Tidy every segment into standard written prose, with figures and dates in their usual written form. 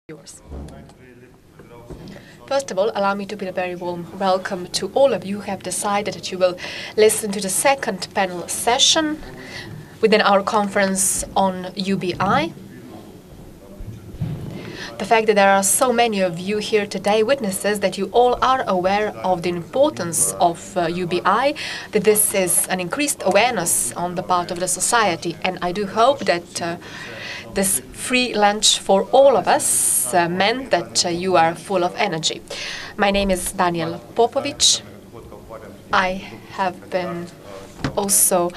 Yours. First of all, allow me to bid a very warm welcome to all of you who have decided that you will listen to the second panel session within our conference on UBI. The fact that there are so many of you here today witnesses that you all are aware of the importance of UBI, that this is an increased awareness on the part of the society, and I do hope that this free lunch for all of us meant that you are full of energy. My name is Daniel Popović. I have been also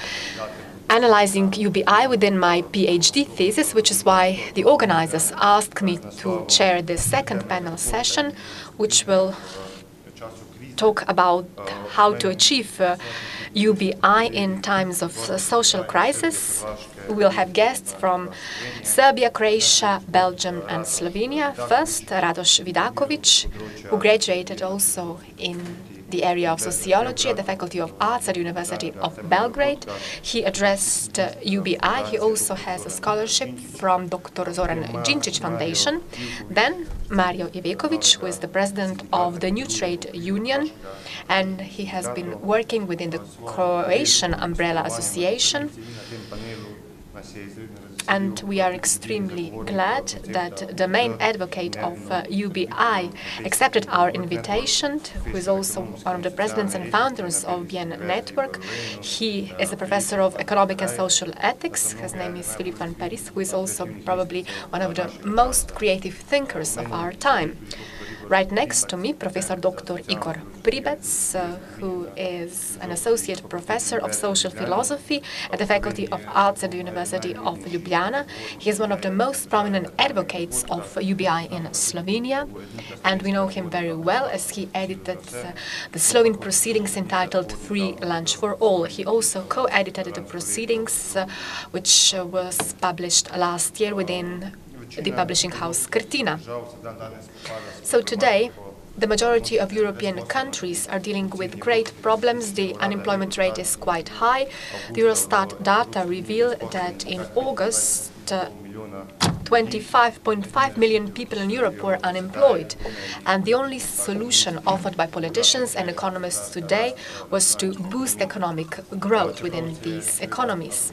analyzing UBI within my PhD thesis, which is why the organizers asked me to chair this second panel session, which will talk about how to achieve UBI in times of social crisis. We will have guests from Serbia, Croatia, Belgium and Slovenia. First, Radoš Vidaković, who graduated also in the area of sociology at the Faculty of Arts at the University of Belgrade. He addressed UBI. He also has a scholarship from Dr. Zoran Đinčić Foundation. Then Mario Iveković, who is the president of the New Trade Union, and he has been working within the Croatian Umbrella Association. And we are extremely glad that the main advocate of UBI accepted our invitation, who is also one of the presidents and founders of VN Network. He is a professor of economic and social ethics. His name is Filip van Peris, who is also probably one of the most creative thinkers of our time. Right next to me, Professor Dr. Igor Pribec, who is an associate professor of social philosophy at the Faculty of Arts at the University of Ljubljana. He is one of the most prominent advocates of UBI in Slovenia, and we know him very well as he edited the Slovene proceedings entitled Free Lunch for All. He also co-edited the proceedings, which was published last year within the publishing house Krtina. So today, the majority of European countries are dealing with great problems. The unemployment rate is quite high. The Eurostat data reveal that in August, 25.5 million people in Europe were unemployed. And the only solution offered by politicians and economists today was to boost economic growth within these economies.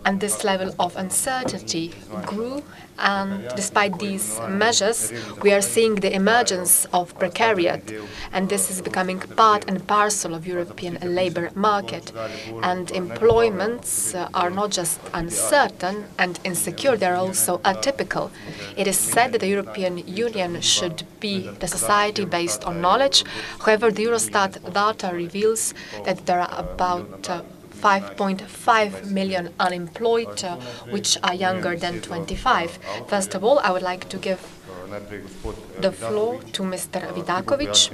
And this level of uncertainty grew, and despite these measures, we are seeing the emergence of precariat, and this is becoming part and parcel of European labor market. And employments are not just uncertain and insecure, they are also atypical. It is said that the European Union should be the society based on knowledge. However, the Eurostat data reveals that there are about 5.5 million unemployed, which are younger than 25. First of all, I would like to give the floor to Mr. Vidaković.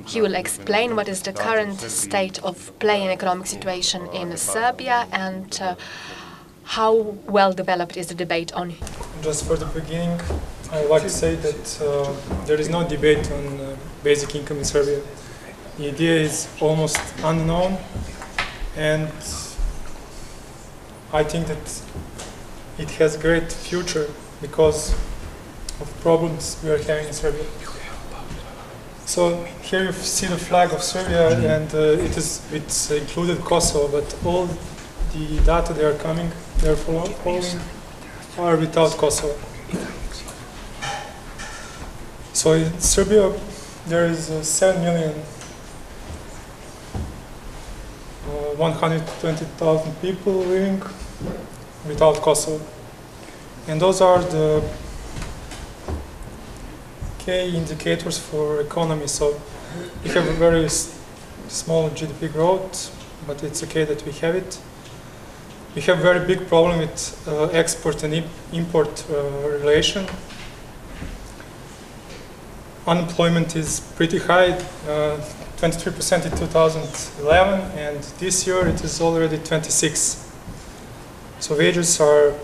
He will explain what is the current state of play and economic situation in Serbia and how well developed is the debate on. Just for the beginning, I would like to say that there is no debate on basic income in Serbia. The idea is almost unknown. And I think that it has a great future because of problems we are having in Serbia. So here you see the flag of Serbia, and it's included Kosovo, but all the data they are following are without Kosovo. So in Serbia there is 7 million 120,000 people living without Kosovo. And those are the key indicators for economy. So we have a very small GDP growth, but it's okay that we have it. We have a very big problem with export and import relation. Unemployment is pretty high. 23% in 2011, and this year it is already 26%. So wages are,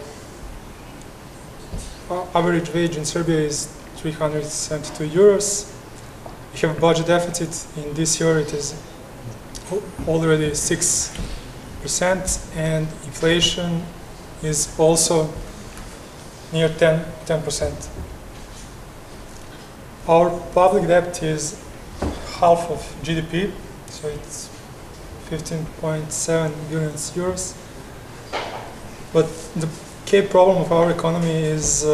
average wage in Serbia is 372 euros. We have a budget deficit in this year, it is already 6%, and inflation is also near 10%. Our public debt is half of GDP, so it's 15.7 billion euros. But the key problem of our economy is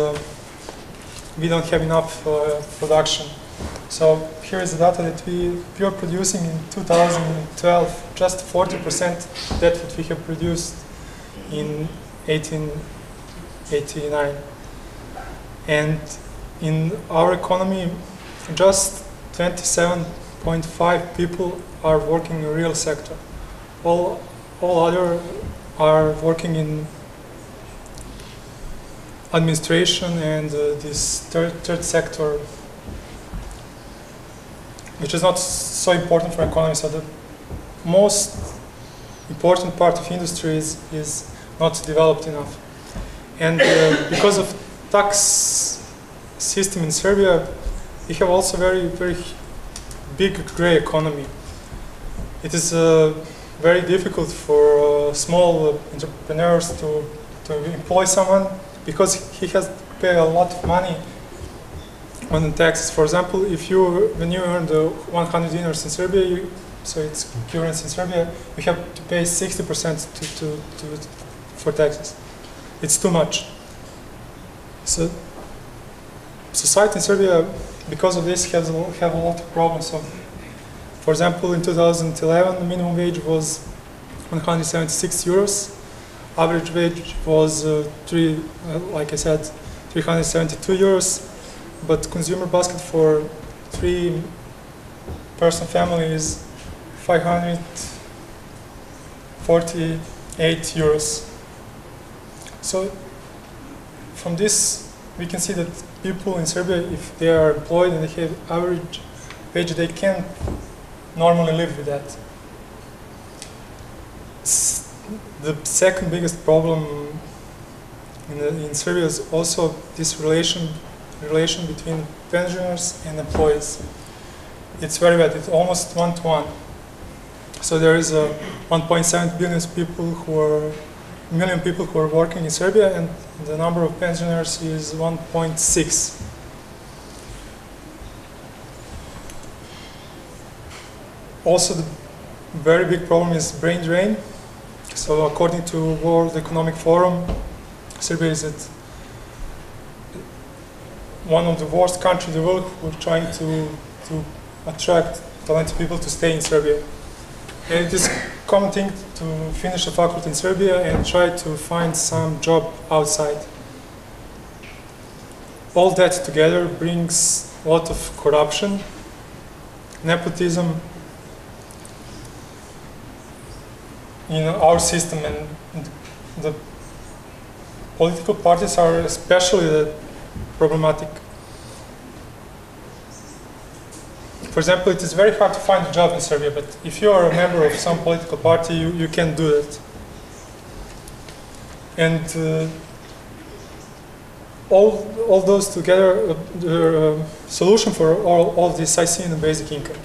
we don't have enough production. So here is the data that we are producing in 2012, just 40% that what we have produced in 1889. And in our economy, just 27.5 people are working in the real sector. All other are working in administration and this third sector, which is not so important for economy. So the most important part of industry is not developed enough. And because of tax system in Serbia, we have also very big gray economy. It is very difficult for small entrepreneurs to employ someone because he has to pay a lot of money on the taxes. For example, when you earn the 100 dinars in Serbia, so it's currency in Serbia, you have to pay 60% for taxes. It's too much. So society in Serbia, because of this, have a lot of problems. So, for example, in 2011, the minimum wage was 176 euros. Average wage was, like I said, 372 euros. But consumer basket for 3-person family is 548 euros. So from this, we can see that people in Serbia, if they are employed and they have average wage, they can normally live with that. The second biggest problem in Serbia is also this relation between pensioners and employees. It's very bad. It's almost 1-to-1. So there is 1.7 million people who are working in Serbia, and the number of pensioners is 1.6. Also, the very big problem is brain drain. So according to World Economic Forum, Serbia is at one of the worst countries in the world who are trying to attract talented people to stay in Serbia. And it is a common thing to finish a faculty in Serbia and try to find some job outside. All that together brings a lot of corruption, nepotism in our system, and the political parties are especially problematic. For example, it is very hard to find a job in Serbia, but if you are a member of some political party, you can do that. And all those together, the solution for all of this I see in the basic income.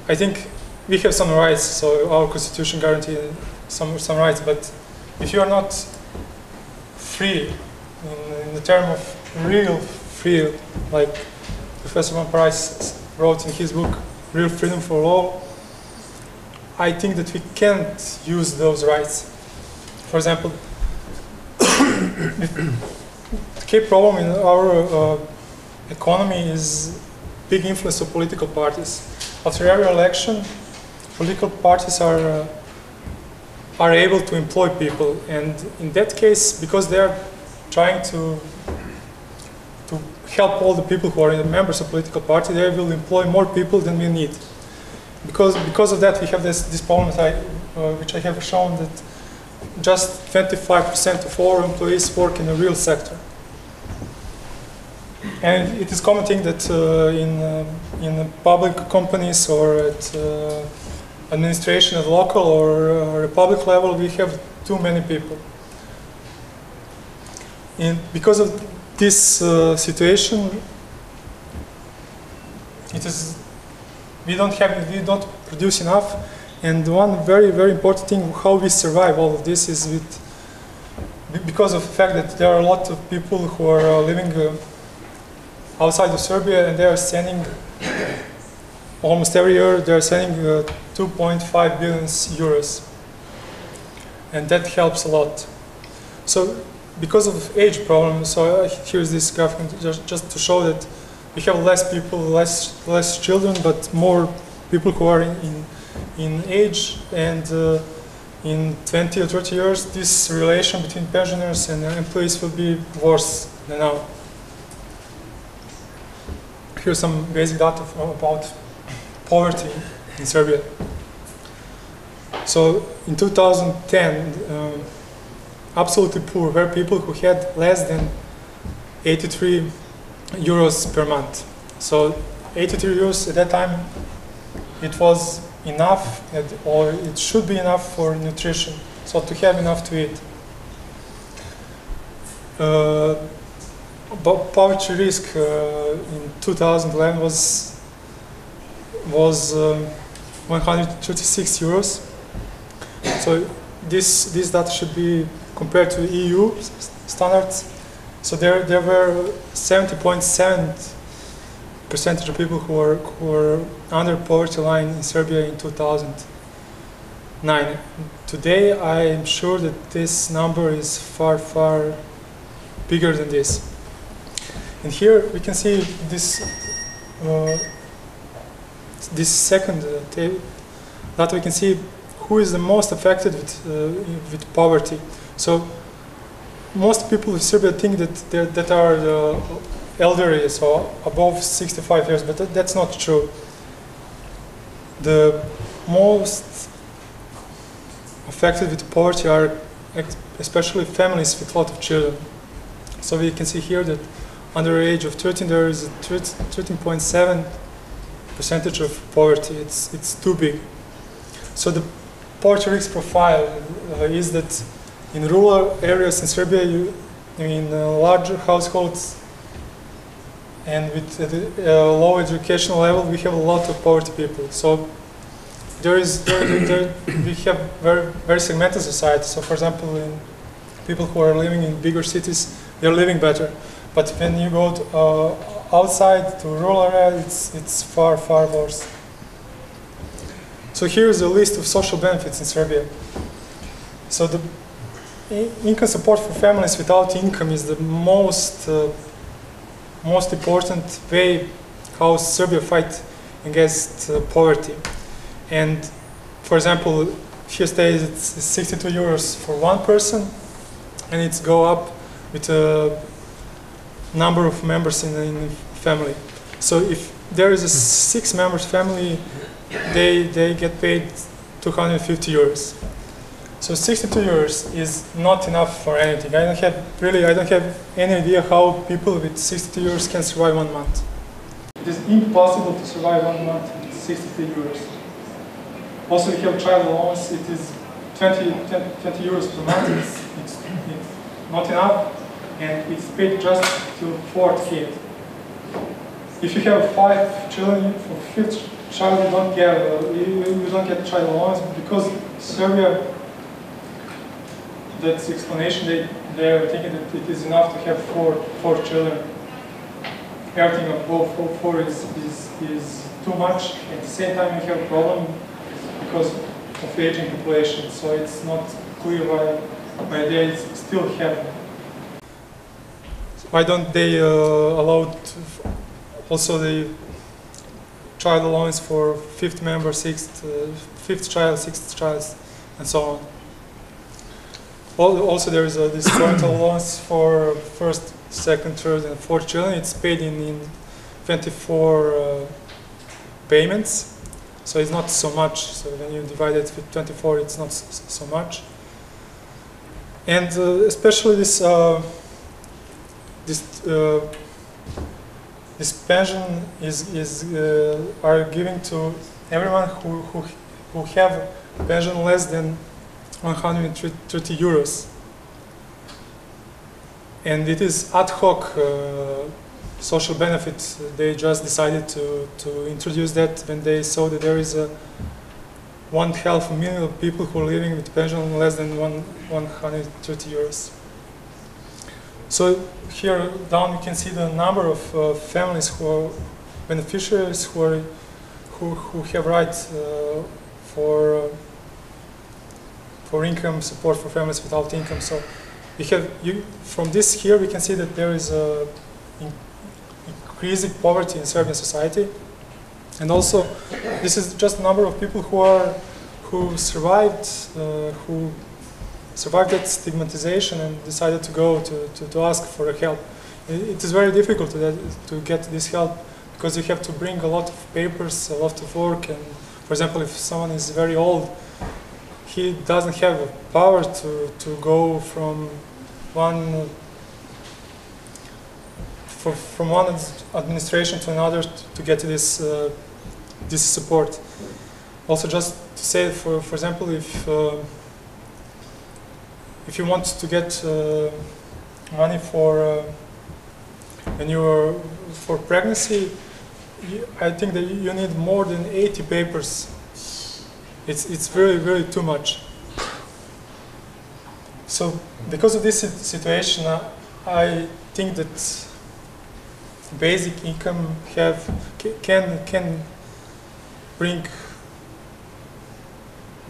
I think we have some rights, so our constitution guarantees some rights, but if you are not free, in the term of real free, like Professor Van Price wrote in his book, Real Freedom for All, I think that we can't use those rights. For example, the key problem in our economy is big influence of political parties. After every election, political parties are able to employ people, and in that case, because they are trying to help all the people who are members of political party, they will employ more people than we need. Because of that, we have this problem which I have shown, that just 25% of all employees work in the real sector. And it is common thing that in public companies or at administration at local or republic level, we have too many people. And because of this situation, we don't produce enough. And one very important thing how we survive all of this is with because of the fact that there are a lot of people who are living outside of Serbia, and they are sending almost every year they are sending 2.5 billion euros, and that helps a lot. So because of age problem, so here's this graphic just to show that we have less people, less children, but more people who are in age, and in 20 or 30 years, this relation between pensioners and employees will be worse than now. Here's some basic data about poverty in Serbia. So in 2010, absolutely poor were people who had less than 83 euros per month. So 83 euros at that time, it was enough, or it should be enough for nutrition, so to have enough to eat. But poverty risk in 2011 was 136 euros. So this data should be compared to EU standards. So there were 70.7% of people who were under poverty line in Serbia in 2009. Today, I am sure that this number is far, far bigger than this. And here we can see this second table that we can see who is the most affected with poverty. So most people in Serbia think that are the elderly, so above 65 years, but that's not true. The most affected with poverty are especially families with a lot of children. So we can see here that under the age of 13 there is a 13.7% of poverty. It's too big. So the poverty risk profile is that in rural areas in Serbia, in larger households and with a low educational level, we have a lot of poverty people. So we have very segmented society. So for example, in people who are living in bigger cities, they're living better. But when you go to, outside to rural area, it's far, far worse. So here's a list of social benefits in Serbia. So the income support for families without income is the most important way how Serbia fight against poverty. And for example, here stays it's 62 euros for one person, and it's go up with a number of members in the family. So if there is a 6-member family, they get paid 250 euros. So 62 euros is not enough for anything. I don't have any idea how people with 62 euros can survive 1 month. It is impossible to survive 1 month with 62 euros. Also, we have child allowance. It is 20 euros per month. It's not enough, and it's paid just to 4th kid. If you have 5 children, for 5th child you don't get child allowance, because Serbia, that's the explanation. They are thinking that it is enough to have 4 children. Everything above 4 is too much. At the same time, you have a problem because of aging population. So it's not clear why they still have. Why don't they allow also the child allowance for 5th member, 5th child, 6th child, and so on. Also, there is this parental allowance for 1st, 2nd, 3rd, and 4th children. It's paid in 24 payments, so it's not so much. So when you divide it with 24, it's not so much. And especially this pension are given to everyone who have pension less than 130 euros. And it is ad hoc social benefit. They just decided to introduce that when they saw that there is 1/2 million of people who are living with pension less than 130 euros. So here down you can see the number of families who are beneficiaries who have rights for income support for families without income. So from this here we can see that there is increasing poverty in Serbian society, and also this is just a number of people who survived that stigmatization and decided to go to ask for help. It is very difficult to get this help because you have to bring a lot of papers, a lot of work, and for example, if someone is very old, he doesn't have the power to go from one administration to another to get this support. Also, just to say, for example, if you want to get money for for pregnancy, I think that you need more than 80 papers. It's really too much. So because of this situation, I think that basic income can bring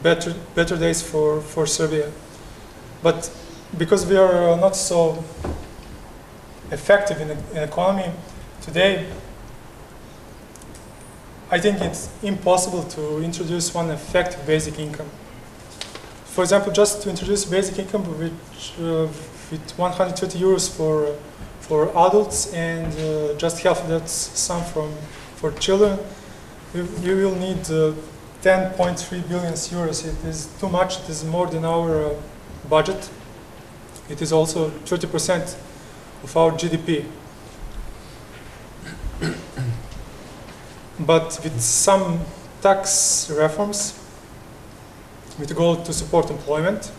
better days for Serbia. But because we are not so effective in the economy today, I think it's impossible to introduce one effective basic income. For example, just to introduce basic income with 120 euros for adults and just half of that sum for children, you will need 10.3 billion euros. It is too much. It is more than our budget. It is also 30% of our GDP. But with some tax reforms, with the goal to support employment,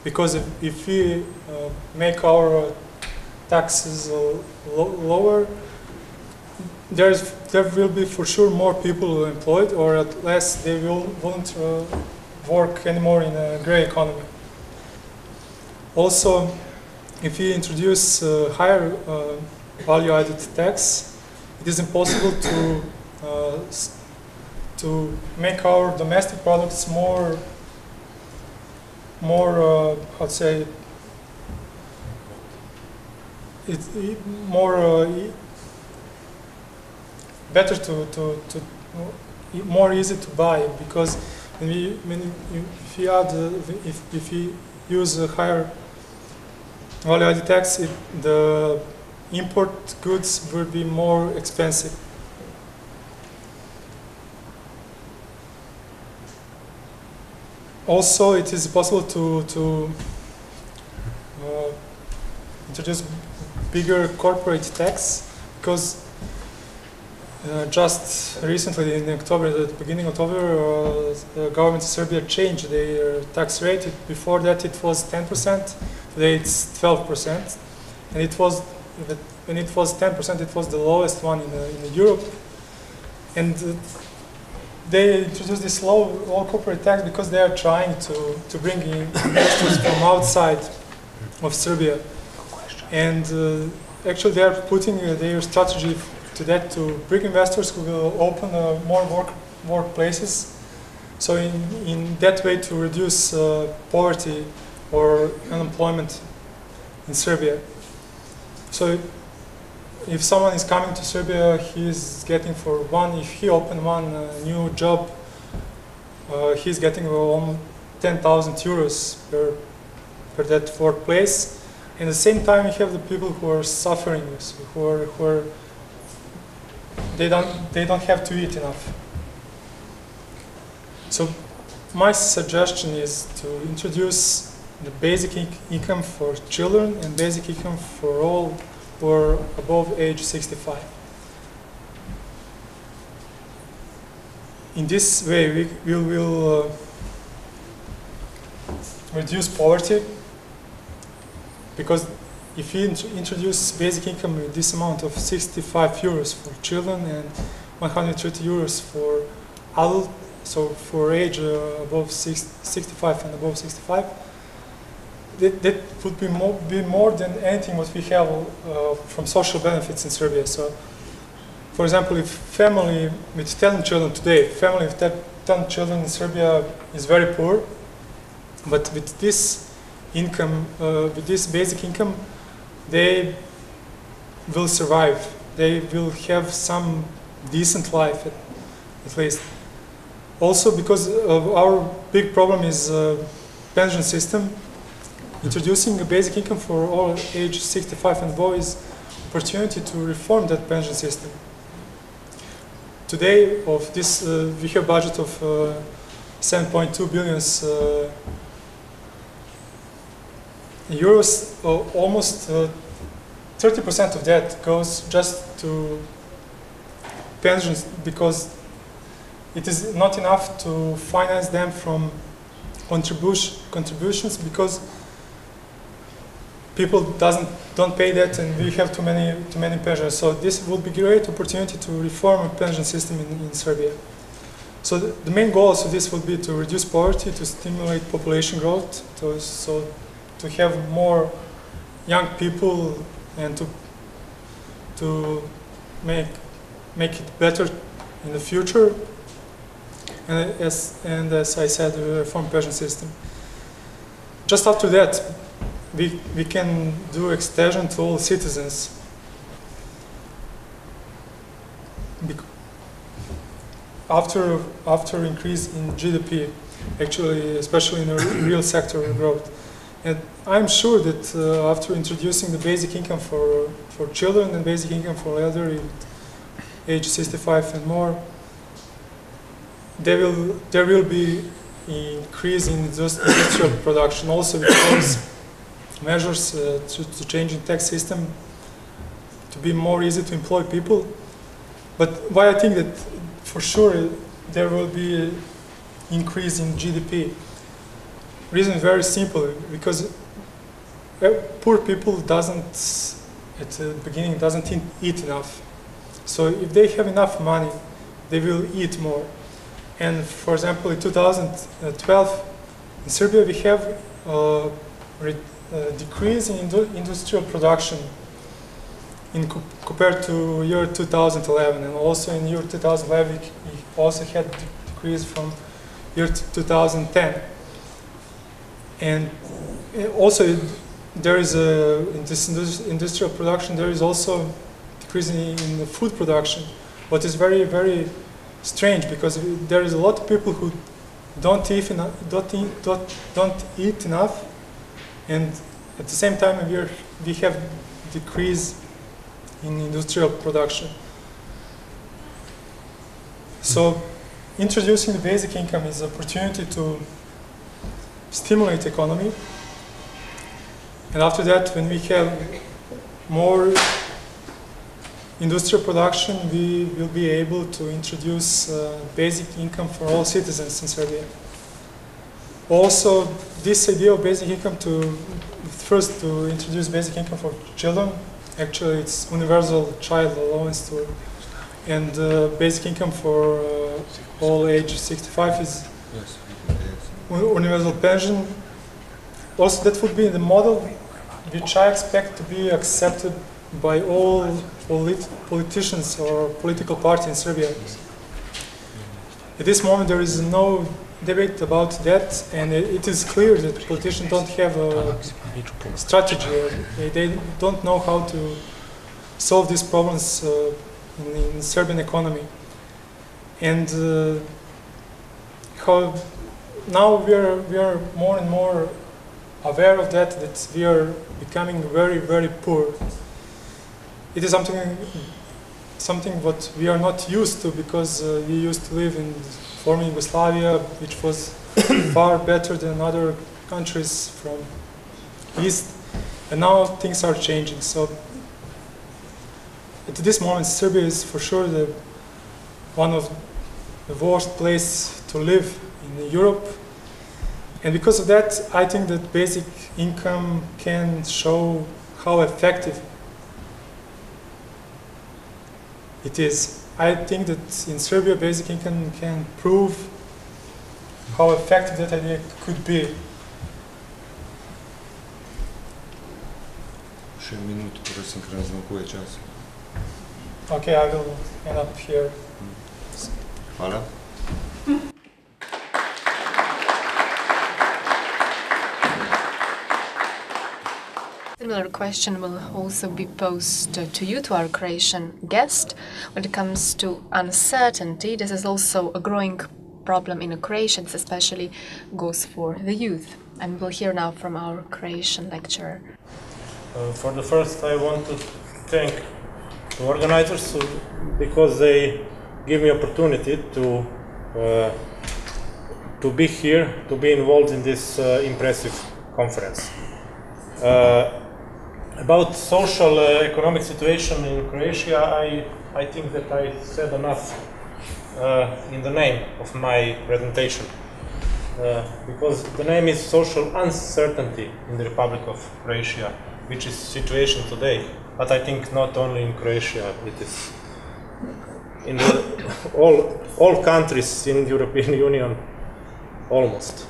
because if we make our taxes lower, there will be for sure more people employed, or at least they won't work anymore in a grey economy. Also, if we introduce higher value-added tax, it is impossible to make our domestic products more how to say better more easy to buy, because if we use a higher value-added tax, the import goods will be more expensive. Also, it is possible to introduce bigger corporate tax, because just recently in October, at the beginning of October, the government of Serbia changed their tax rate. Before that it was 10%, today it's 12%. And it was, when it was 10%, it was the lowest one in Europe. And they introduced this low corporate tax because they are trying to bring in investors from outside of Serbia. And actually they are putting their strategy to bring investors who will open more workplaces. So in that way to reduce poverty or unemployment in Serbia. So if someone is coming to Serbia, he is getting if he open one new job, he's getting 10,000 euros per that workplace. And at the same time, you have the people who are suffering, they don't have to eat enough. So my suggestion is to introduce the basic income for children and basic income for all who are above age 65. In this way, we will reduce poverty, because if we introduce basic income with this amount of 65 euros for children and 130 euros for adult, so for age above 65 and above 65, that would be more than anything what we have from social benefits in Serbia. So, for example, if family with 10 children today, family with 10 children in Serbia is very poor, but with this income, with this basic income, they will survive. They will have some decent life, at least. Also, because of our big problem is pension system, introducing a basic income for all age 65 and above is opportunity to reform that pension system. Today, of this, we have budget of 7.2 billion euros. Almost 30% of that goes just to pensions, because it is not enough to finance them from contributions, because people don't pay that, and we have too many pensions. So this would be a great opportunity to reform a pension system in Serbia. So the main goals of this would be to reduce poverty, to stimulate population growth, to have more young people, and to make it better in the future. And as I said, reform pension system. Just after that, we can do extension to all citizens. After increase in GDP, actually, especially in the real sector growth. And I'm sure that after introducing the basic income for children and basic income for elderly, age 65 and more, there will be increase in industrial production. Also, because measures to change in tax system to be more easy to employ people. But why I think that for sure there will be an increase in GDP. Reason is very simple, because poor people at the beginning doesn't eat enough. So if they have enough money, they will eat more. And for example, in 2012, in Serbia we have a decrease in industrial production compared to year 2011, and also in year 2011 we also had a decrease from year 2010. And also there is in this industrial production there is also decrease in the food production, what is very, very strange, because there is a lot of people who don't eat enough, and at the same time we have decrease in industrial production. So introducing the basic income is an opportunity to stimulate economy, and after that, when we have more industrial production, we will be able to introduce basic income for all citizens in Serbia. Also, this idea of basic income first to introduce basic income for children, actually it's universal child allowance and basic income for all age 65 is universal pension. Also, that would be the model which I expect to be accepted by all politicians or political parties in Serbia. At this moment, there is no debate about that, and it is clear that politicians don't have a strategy. They don't know how to solve these problems in Serbian economy. And how now we are more and more aware of that we are becoming very, very poor. It is something what we are not used to, because we used to live in former Yugoslavia, which was far better than other countries from East, and now things are changing. So at this moment, Serbia is for sure one of the worst places to live in Europe. And because of that, I think that basic income can show how effective it is. I think that in Serbia, basic income can prove how effective that idea could be. Ще минути, prosím, krátko čas. Okay, I will end up here. Hvala. Similar question will also be posed to you, to our Croatian guest. When it comes to uncertainty, this is also a growing problem in Croatia. This especially goes for the youth. And we'll hear now from our Croatian lecturer. For the first, I want to thank the organizers because they give me opportunity to be here, to be involved in this impressive conference. About social economic situation in Croatia, I think that I said enough in the name of my presentation. Because the name is social uncertainty in the Republic of Croatia, which is the situation today. But I think not only in Croatia, it is in all countries in the European Union, almost.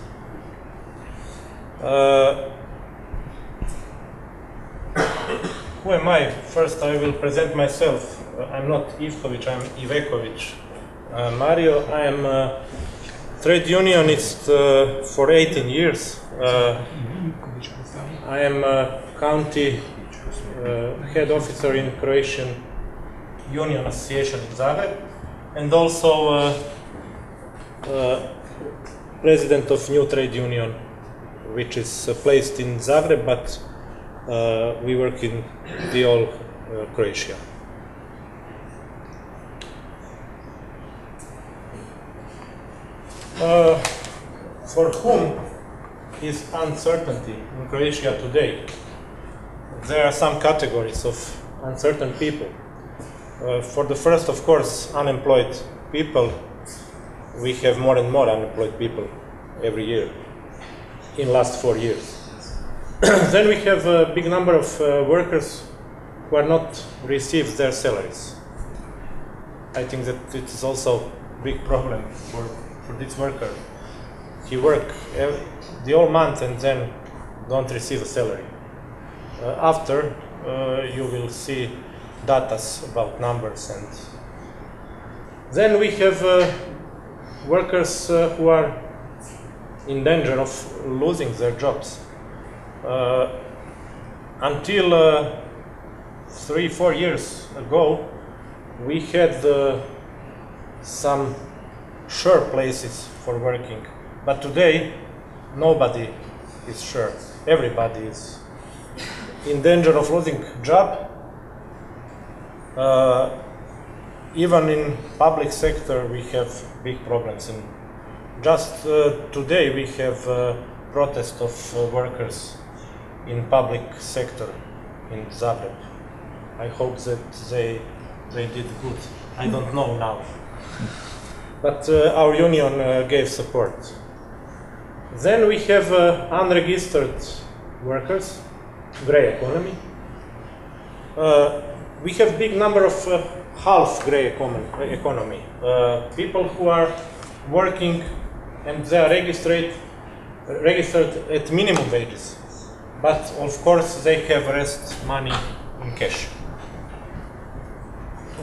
Who am I? First, I will present myself. I'm not Iveković, I'm Iveković. Mario, I am a trade unionist for 18 years. I am a county head officer in Croatian Union Association in Zagreb, and also president of new trade union, which is placed in Zagreb, but we work in the whole Croatia. For whom is uncertainty in Croatia today? There are some categories of uncertain people. For the first, of course, unemployed people. We have more and more unemployed people every year in last 4 years. Then we have a big number of workers who are not received their salaries. I think that it is also a big problem for this worker. He work the whole month and then don't receive a salary. After you will see data about numbers, and then we have workers who are in danger of losing their jobs. Until 3-4 years ago, we had some sure places for working, but today nobody is sure. Everybody is in danger of losing job. Even in public sector we have big problems. And just today we have protest of workers in public sector in Zagreb. I hope that they did good. I don't know now. But our union gave support. Then we have unregistered workers, grey economy. We have big number of half grey economy. People who are working and they are registered at minimum wages. But of course they have rest money in cash.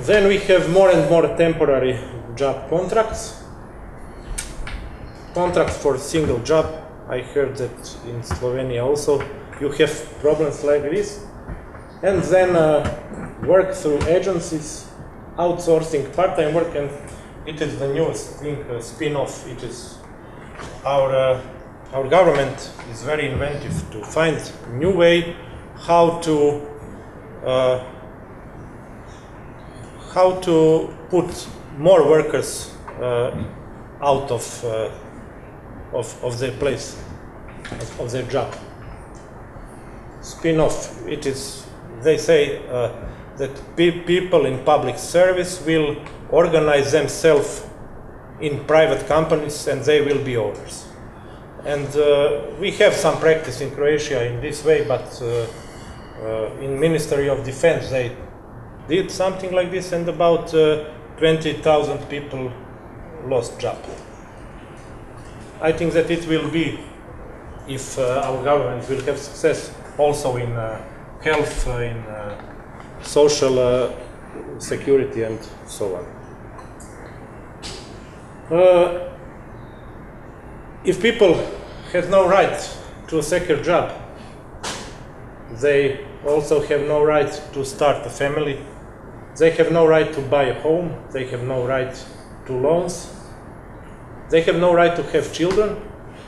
Then we have more and more temporary job contracts. Contracts for single job. I heard that in Slovenia also you have problems like this. And then work through agencies, outsourcing part-time work, and it is the newest thing, spin-off. It is our government is very inventive to find a new way how to put more workers out of their place, of their job. Spin-off. It is. They say that people in public service will organize themselves in private companies and they will be owners. And we have some practice in Croatia in this way, but in Ministry of Defense they did something like this, and about 20,000 people lost job. I think that it will be, if our government will have success also in health, in social security, and so on. If people have no right to a secure job, they also have no right to start a family. They have no right to buy a home. They have no right to loans. They have no right to have children.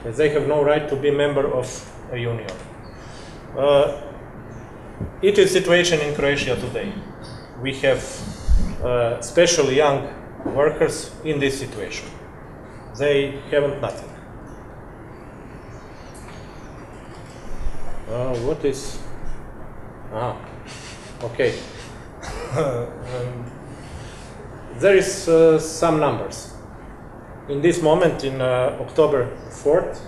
And they have no right to be member of a union. It is situation in Croatia today. We have especially young workers in this situation. They haven't nothing. What is? Okay. There is some numbers. In this moment, in October 4th,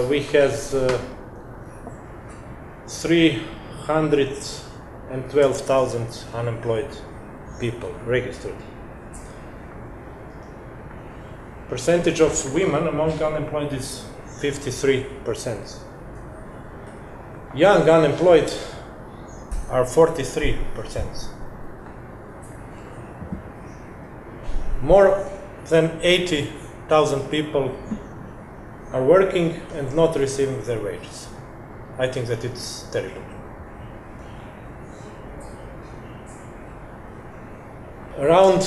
we have 312,000 unemployed people registered. Percentage of women among unemployed is 53%. Young unemployed are 43%. More than 80,000 people are working and not receiving their wages. I think that it's terrible. Around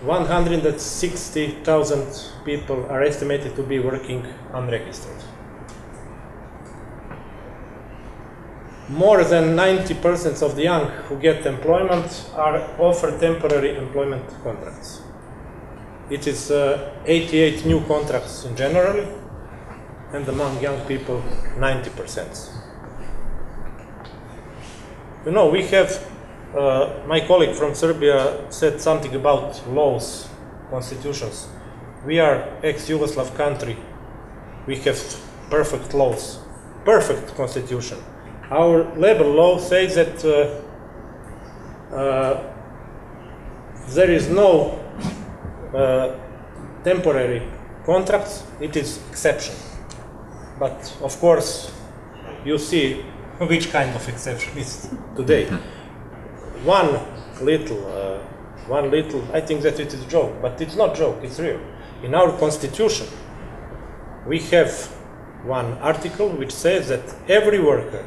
160,000 people are estimated to be working unregistered. More than 90% of the young who get employment are offered temporary employment contracts. It is 88 new contracts in general, and among young people, 90%. You know, we have, my colleague from Serbia said something about laws, constitutions. We are ex-Yugoslav country. We have perfect laws, perfect constitution. Our labor law says that there is no temporary contracts. It is exception. But of course, you see which kind of exception is today. One little, I think that it is a joke, but it's not joke, it's real. In our constitution, we have one article which says that every worker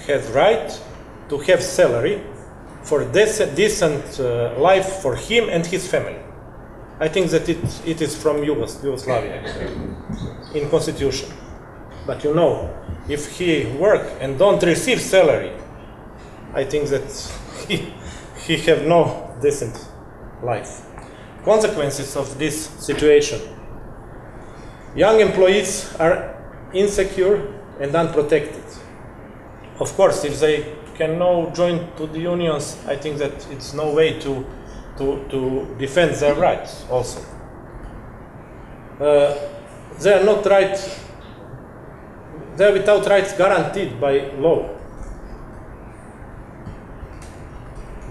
has right to have salary for decent life for him and his family. I think that it is from Yugoslavia in constitution. But you know, if he work and don't receive salary, I think that he have no decent life. Consequences of this situation. Young employees are insecure and unprotected. Of course, if they cannot join to the unions, I think that it's no way to defend their rights also. They are not right, they are without rights guaranteed by law.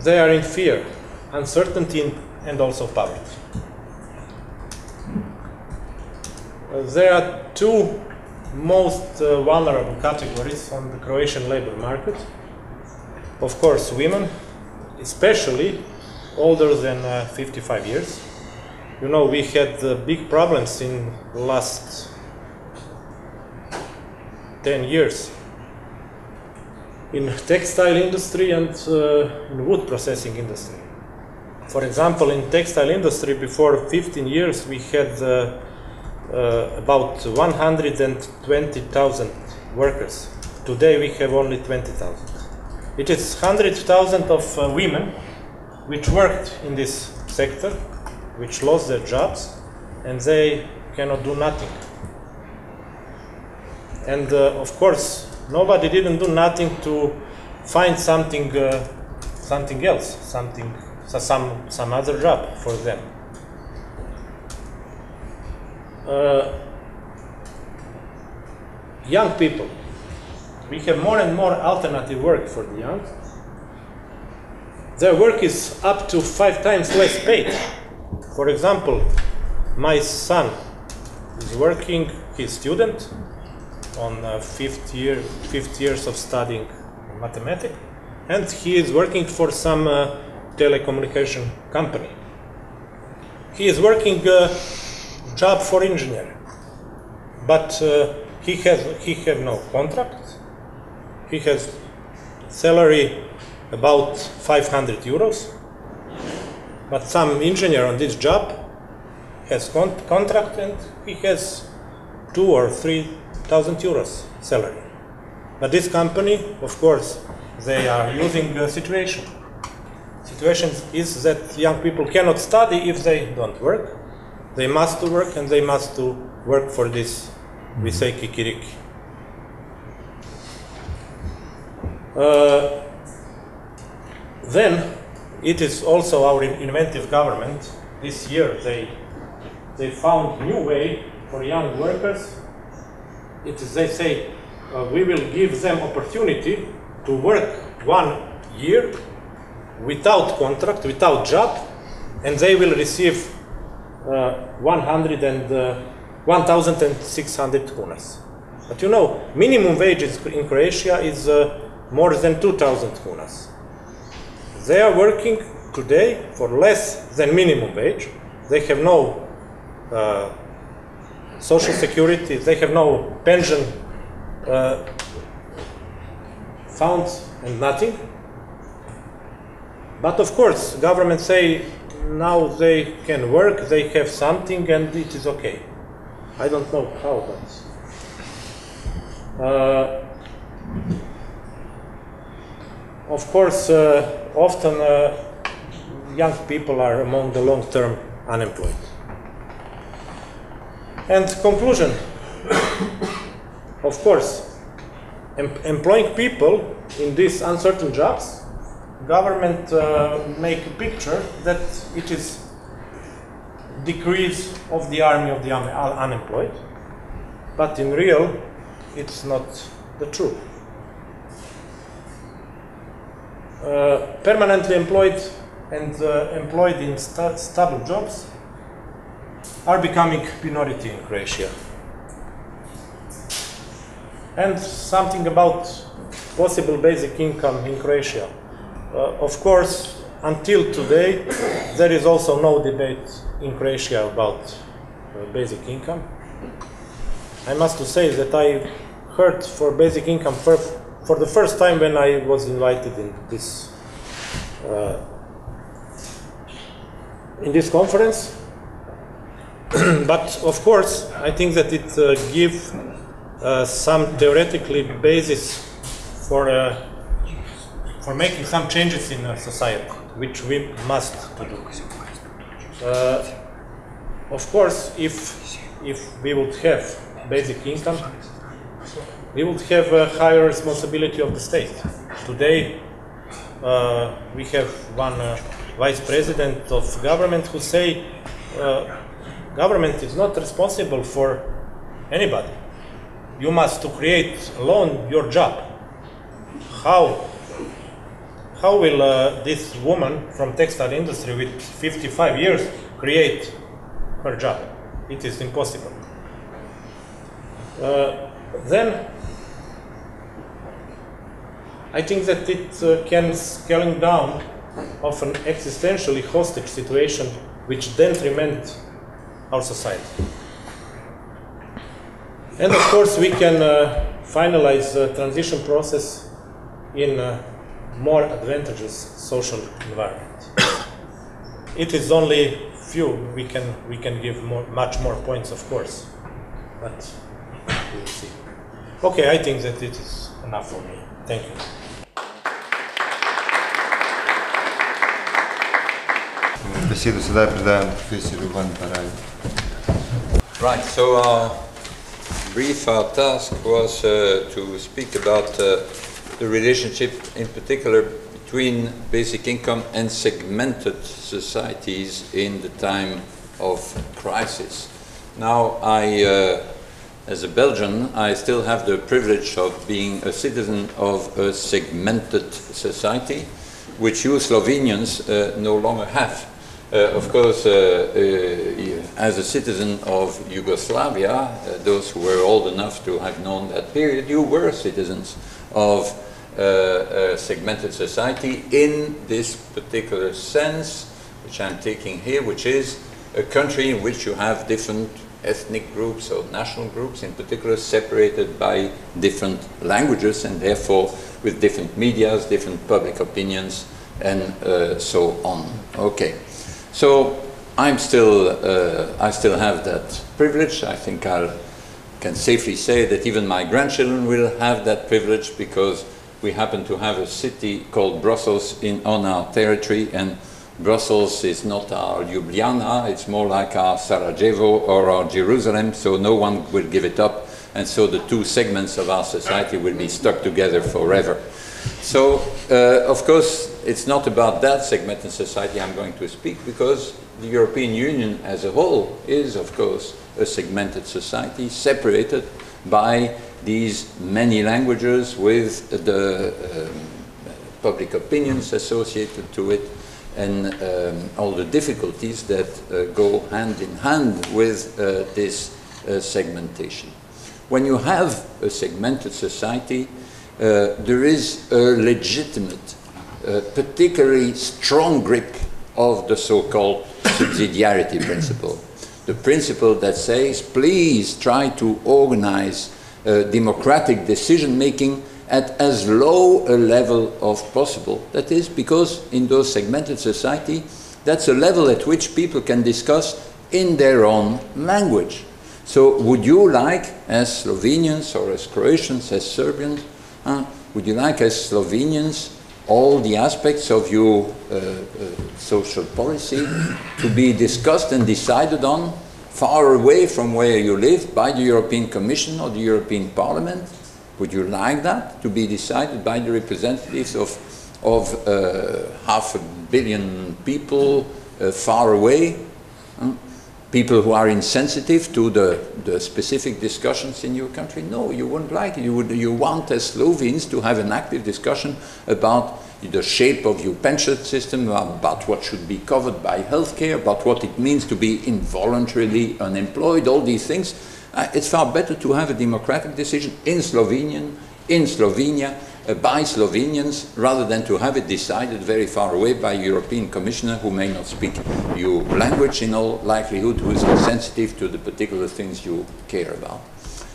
They are in fear, uncertainty, and also poverty. There are two most vulnerable categories on the Croatian labor market. Of course, women, especially older than 55 years. You know, we had big problems in the last 10 years in textile industry and in wood processing industry. For example, in textile industry, before 15 years, we had about 120,000 workers. Today we have only 20,000. It is 100,000 of women which worked in this sector, which lost their jobs, and they cannot do nothing. And of course, nobody didn't do nothing to find something else, some other job for them. Young people, we have more and more alternative work for the young. Their work is up to 5 times less paid. For example, my son is working, he's student on fifth years of studying mathematics, and he is working for some telecommunication company. He is working job for engineer, but he have no contract. He has salary about 500 euros, but some engineer on this job has contract and he has 2,000 or 3,000 euros salary. But this company, of course, they are using the situation. Situation is that young people cannot study if they don't work. They must work, and they must work for this, we say, kikiriki. Then it is also our inventive government. This year they found new way for young workers. It is, they say, we will give them opportunity to work 1 year without contract, without job, and they will receive 1,600 kunas. But you know, minimum wages in Croatia is more than 2,000 kunas. They are working today for less than minimum wage. They have no social security, they have no pension funds and nothing. But of course, government say now they can work, they have something, and it is okay. I don't know how, but of course, often young people are among the long-term unemployed. And conclusion, of course, employing people in these uncertain jobs, government make a picture that it is decrease of the army of the unemployed, but in real, it's not the truth. Permanently employed and employed in stable jobs are becoming minority in Croatia. And something about possible basic income in Croatia. Of course, until today, there is also no debate in Croatia about basic income. I must say that I heard for basic income for the first time when I was invited in this conference. But of course, I think that it gives some theoretically basis for making some changes in society, which we must do. Of course, if we would have basic income, we would have a higher responsibility of the state. Today, we have one vice president of government who say government is not responsible for anybody. You must to create alone your job. How will this woman from textile industry with 55 years create her job? It is impossible. Then I think that it can scaling down of an existentially hostage situation which detriment our society. And of course we can finalize the transition process in a more advantageous social environment. It is only few, we can give much more points, of course, but we'll see. Okay, I think that it is enough for me. Thank you. Besedo sedaj predajam profesorju Van Paraju. Right, so our task was to speak about the relationship in particular between basic income and segmented societies in the time of crisis. Now, as a Belgian, I still have the privilege of being a citizen of a segmented society, which you Slovenians no longer have. Of course, as a citizen of Yugoslavia, those who were old enough to have known that period, you were citizens of segmented society in this particular sense, which I'm taking here, which is a country in which you have different ethnic groups or national groups in particular separated by different languages and therefore with different medias, different public opinions and so on. Okay, so I still have that privilege. I think I can safely say that even my grandchildren will have that privilege because we happen to have a city called Brussels on our territory, and Brussels is not our Ljubljana, it's more like our Sarajevo or our Jerusalem, so no one will give it up, and so the two segments of our society will be stuck together forever. So, of course, it's not about that segmented society I'm going to speak, because the European Union as a whole is, of course, a segmented society, separated by these many languages with the public opinions associated to it, and all the difficulties that go hand in hand with this segmentation. When you have a segmented society, there is a legitimate, particularly strong grip of the so-called subsidiarity principle. The principle that says, please try to organize democratic decision-making at as low a level as possible. That is because in those segmented society, that's a level at which people can discuss in their own language. So would you like, as Slovenians or as Croatians, as Serbians, would you like as Slovenians all the aspects of your social policy to be discussed and decided on far away from where you live by the European Commission or the European Parliament? Would you like that to be decided by the representatives of 500 million people far away? People who are insensitive to the specific discussions in your country? No, you wouldn't like it. You want as Slovenes to have an active discussion about the shape of your pension system, about what should be covered by healthcare, about what it means to be involuntarily unemployed, all these things. It's far better to have a democratic decision in Slovenia, by Slovenians, rather than to have it decided very far away by a European Commissioner who may not speak your language in all likelihood, who is insensitive to the particular things you care about.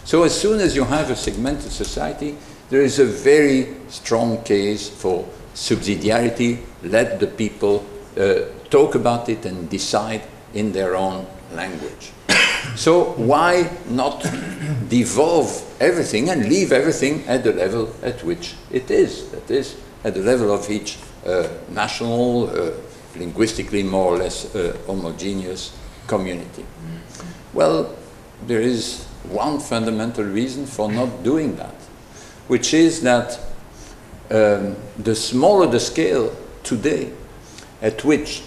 So as soon as you have a segmented society, there is a very strong case for subsidiarity. Let the people talk about it and decide in their own language. So why not devolve everything and leave everything at the level at which it is? That is, at the level of each national, linguistically more or less homogeneous community. Well, there is one fundamental reason for not doing that, which is that the smaller the scale today at which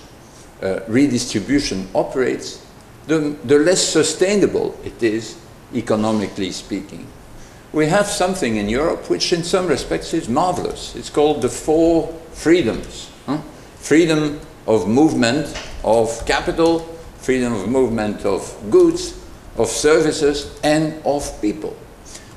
redistribution operates, the less sustainable it is, economically speaking. We have something in Europe which in some respects is marvelous. It's called the 4 freedoms. Freedom of movement of capital, freedom of movement of goods, of services, and of people.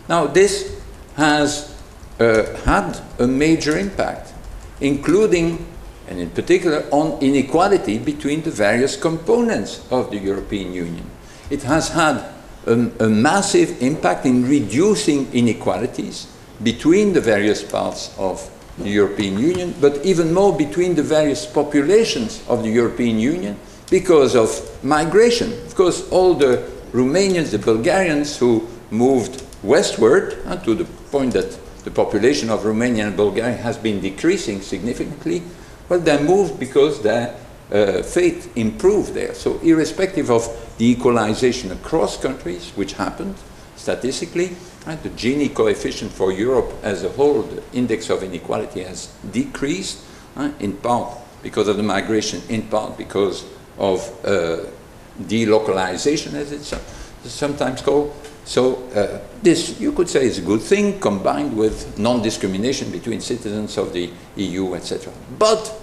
Now this has had a major impact, including and in particular on inequality between the various components of the European Union. It has had a massive impact in reducing inequalities between the various parts of the European Union, but even more between the various populations of the European Union because of migration. Of course, all the Romanians, the Bulgarians who moved westward to the point that the population of Romania and Bulgaria has been decreasing significantly. Well, they moved because their fate improved there. So irrespective of the equalization across countries, which happened statistically, the Gini coefficient for Europe as a whole, the index of inequality has decreased, in part because of the migration, in part because of delocalization, as it's sometimes called. So this, you could say, is a good thing, combined with non-discrimination between citizens of the EU, etc. But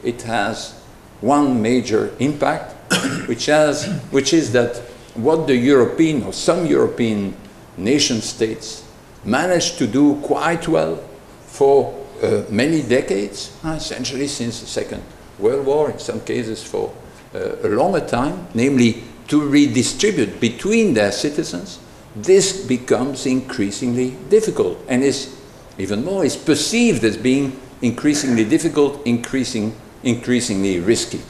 it has one major impact, which is that what the European or some European nation states managed to do quite well for many decades, essentially since the Second World War, in some cases for a longer time, namely to redistribute between their citizens, this becomes increasingly difficult and is even more is perceived as being increasingly difficult, increasingly risky.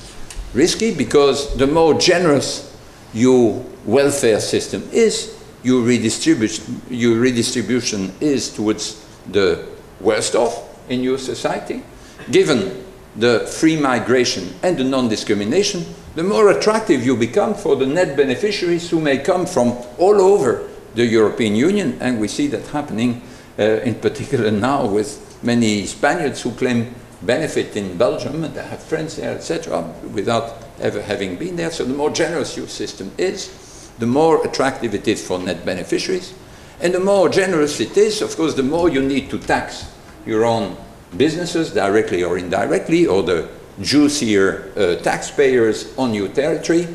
Risky because the more generous your welfare system is, your redistribution is towards the worst off in your society. Given the free migration and the non-discrimination, the more attractive you become for the net beneficiaries who may come from all over the European Union, and we see that happening in particular now with many Spaniards who claim benefit in Belgium and they have friends there, etc., without ever having been there. So the more generous your system is, the more attractive it is for net beneficiaries. And the more generous it is, of course, the more you need to tax your own businesses, directly or indirectly, or the juicier taxpayers on your territory,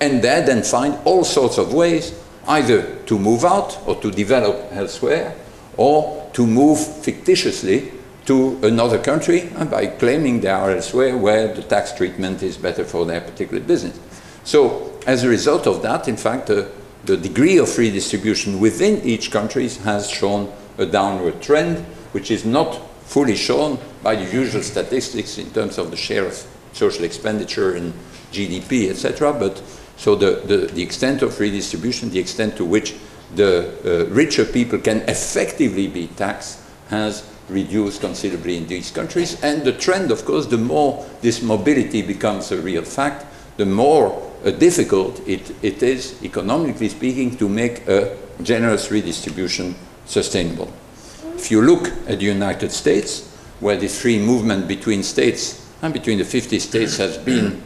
and they then find all sorts of ways either to move out or to develop elsewhere, or to move fictitiously to another country by claiming they are elsewhere where the tax treatment is better for their particular business. So as a result of that, in fact, the degree of redistribution within each country has shown a downward trend, which is not fully shown by the usual statistics in terms of the share of social expenditure in GDP, etc. But so the extent of redistribution, the extent to which the richer people can effectively be taxed, has reduced considerably in these countries. And the trend, of course, the more this mobility becomes a real fact, the more difficult it is, economically speaking, to make a generous redistribution sustainable. If you look at the United States, where this free movement between states and between the 50 states has been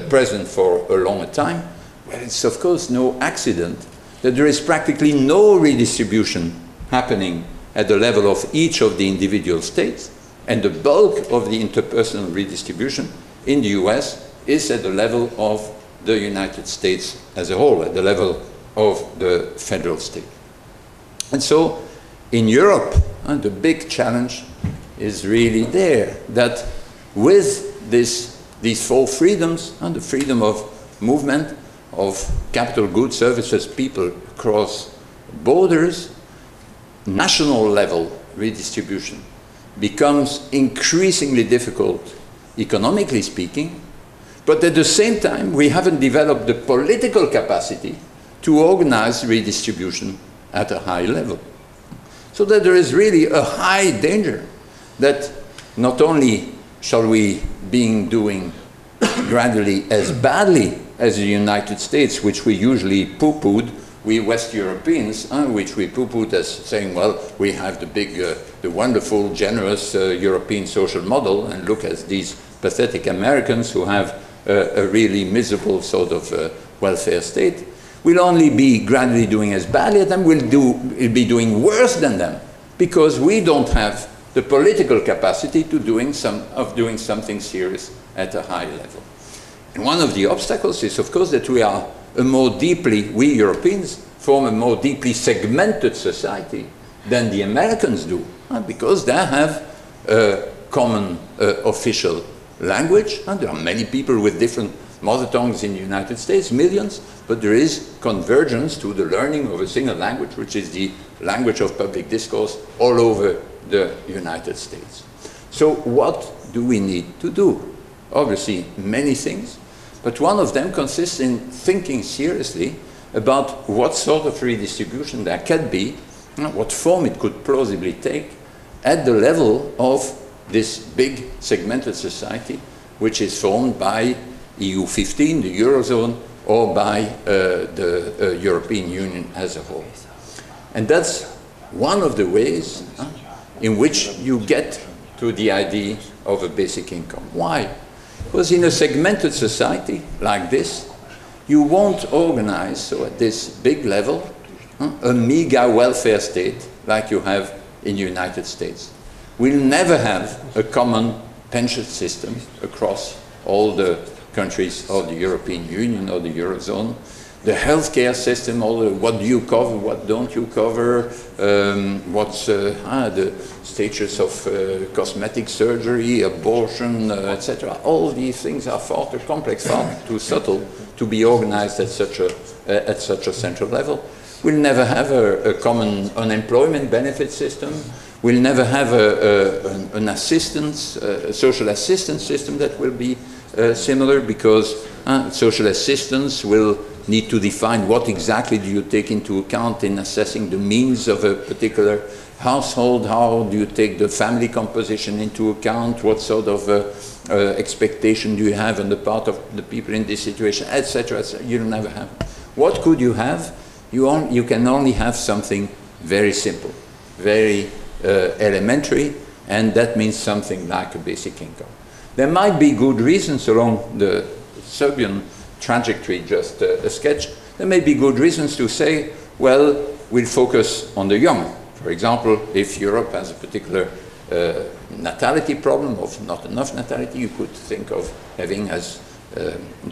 present for a longer time, well, it's of course no accident that there is practically no redistribution happening at the level of each of the individual states, and the bulk of the interpersonal redistribution in the US is at the level of the United States as a whole, at the level of the federal state. And so in Europe, the big challenge is really there, that with these four freedoms, the freedom of movement, of capital goods, services, people across borders, national level redistribution becomes increasingly difficult, economically speaking, but at the same time we haven't developed the political capacity to organize redistribution at a high level. So that there is really a high danger that not only shall we be doing gradually as badly as the United States, which we usually poo-pooed, we West Europeans, which we poo-pooed as saying, well, we have the big, the wonderful, generous European social model, and look at these pathetic Americans who have a really miserable sort of welfare state. We'll only be gradually doing as badly as them, we'll be doing worse than them, because we don't have the political capacity to doing something serious at a high level. And one of the obstacles is, of course, that we Europeans form a more deeply segmented society than the Americans do, because they have a common official language, and there are many people with different mother tongues in the United States, millions, but there is convergence to the learning of a single language, which is the language of public discourse all over the United States. So what do we need to do? Obviously, many things, but one of them consists in thinking seriously about what sort of redistribution there can be, what form it could plausibly take at the level of this big segmented society, which is formed by EU15, the Eurozone, or by the European Union as a whole. And that's one of the ways in which you get to the idea of a basic income. Why? Because in a segmented society like this, you won't organize, so at this big level, a mega welfare state like you have in the United States. We'll never have a common pension system across all the countries of the European Union or the Eurozone. the healthcare system, what do you cover, what don't you cover, what's the status of cosmetic surgery, abortion, etc. All these things are far too complex, far too subtle to be organized at such a central level. We'll never have a common unemployment benefit system. We'll never have an assistance, a social assistance system that will be similar, because social assistance will need to define what exactly do you take into account in assessing the means of a particular household, how do you take the family composition into account, what sort of expectation do you have on the part of the people in this situation, etc. You'll never have. What could you have? You can only have something very simple, very elementary, and that means something like a basic income. There might be good reasons along the Serbian trajectory just sketched. There may be good reasons to say, well, we'll focus on the young. For example, if Europe has a particular natality problem of not enough natality, you could think of having, as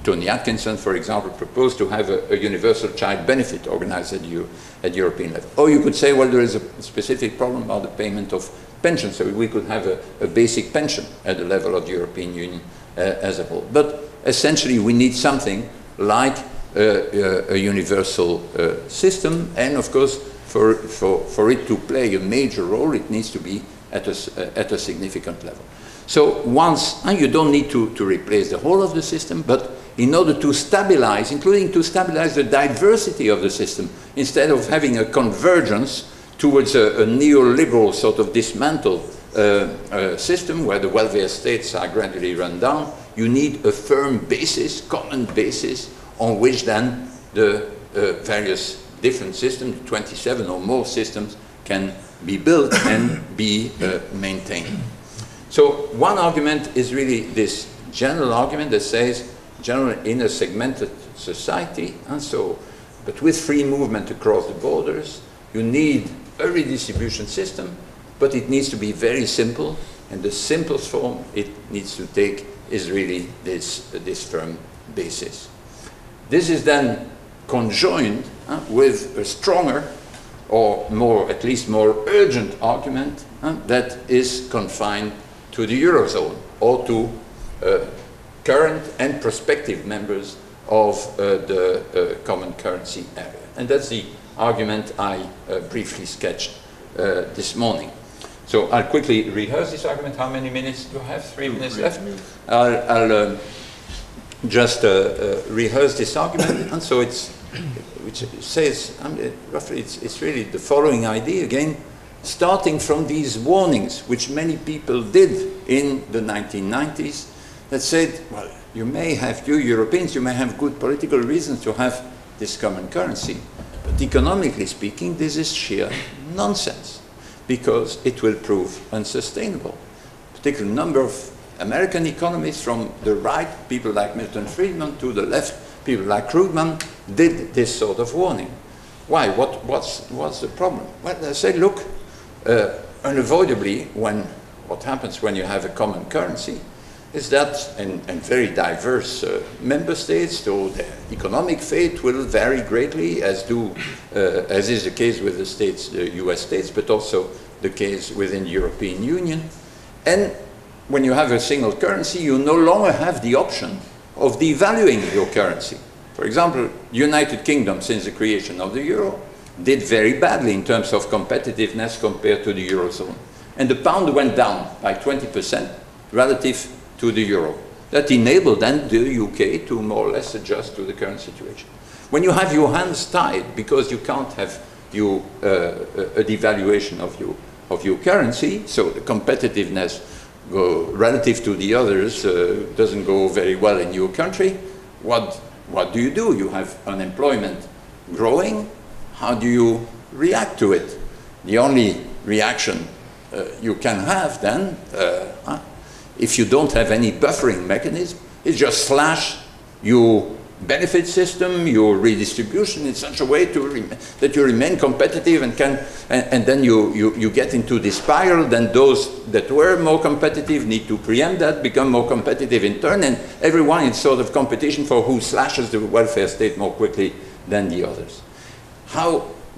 Tony Atkinson, for example, proposed, to have a universal child benefit organized at European level. Or you could say, well, there is a specific problem about the payment of pensions, so we could have a basic pension at the level of the European Union as a whole. But essentially, we need something like a universal system, and of course, for it to play a major role, it needs to be at a significant level. So once, and you don't need to replace the whole of the system, but in order to stabilize, including to stabilize the diversity of the system, instead of having a convergence towards a neoliberal sort of dismantled system where the welfare states are gradually run down, you need a firm basis, common basis, on which then the various different systems, 27 or more systems, can be built and be maintained. So one argument is really this general argument that says, generally in a segmented society, and so, but with free movement across the borders, you need a redistribution system, but it needs to be very simple, and the simplest form it needs to take is really this firm basis. This is then conjoined with a stronger, or more, at least more urgent argument that is confined to the Eurozone, or to current and prospective members of the common currency area. And that's the argument I briefly sketched this morning. So I'll quickly rehearse this argument. How many minutes do I have? 3 minutes left? I'll just rehearse this argument. And so which says, roughly, it's really the following idea again, starting from these warnings, which many people did in the 1990s, that said, well, you Europeans, you may have good political reasons to have this common currency, but economically speaking, this is sheer nonsense, because it will prove unsustainable. A particular number of American economists, from the right, people like Milton Friedman, to the left, people like Krugman, did this sort of warning. Why? What's the problem? Well, they said, look, unavoidably, what happens when you have a common currency is that, and very diverse member states, though their economic fate will vary greatly, as is the case with the states, the US states, but also the case within the European Union. And when you have a single currency, you no longer have the option of devaluing your currency. For example, the United Kingdom, since the creation of the euro, did very badly in terms of competitiveness compared to the Eurozone. And the pound went down by 20% relative to the euro. That enabled then the UK to more or less adjust to the current situation. When you have your hands tied because you can't have a devaluation of your currency, so the competitiveness relative to the others doesn't go very well in your country, what do? You have unemployment growing. How do you react to it? The only reaction you can have then, if you don't have any buffering mechanism, is just slash your benefit system, your redistribution in such a way that you remain competitive and then you get into this spiral. Then those that were more competitive need to preempt that, become more competitive in turn, and everyone is sort of competition for who slashes the welfare state more quickly than the others.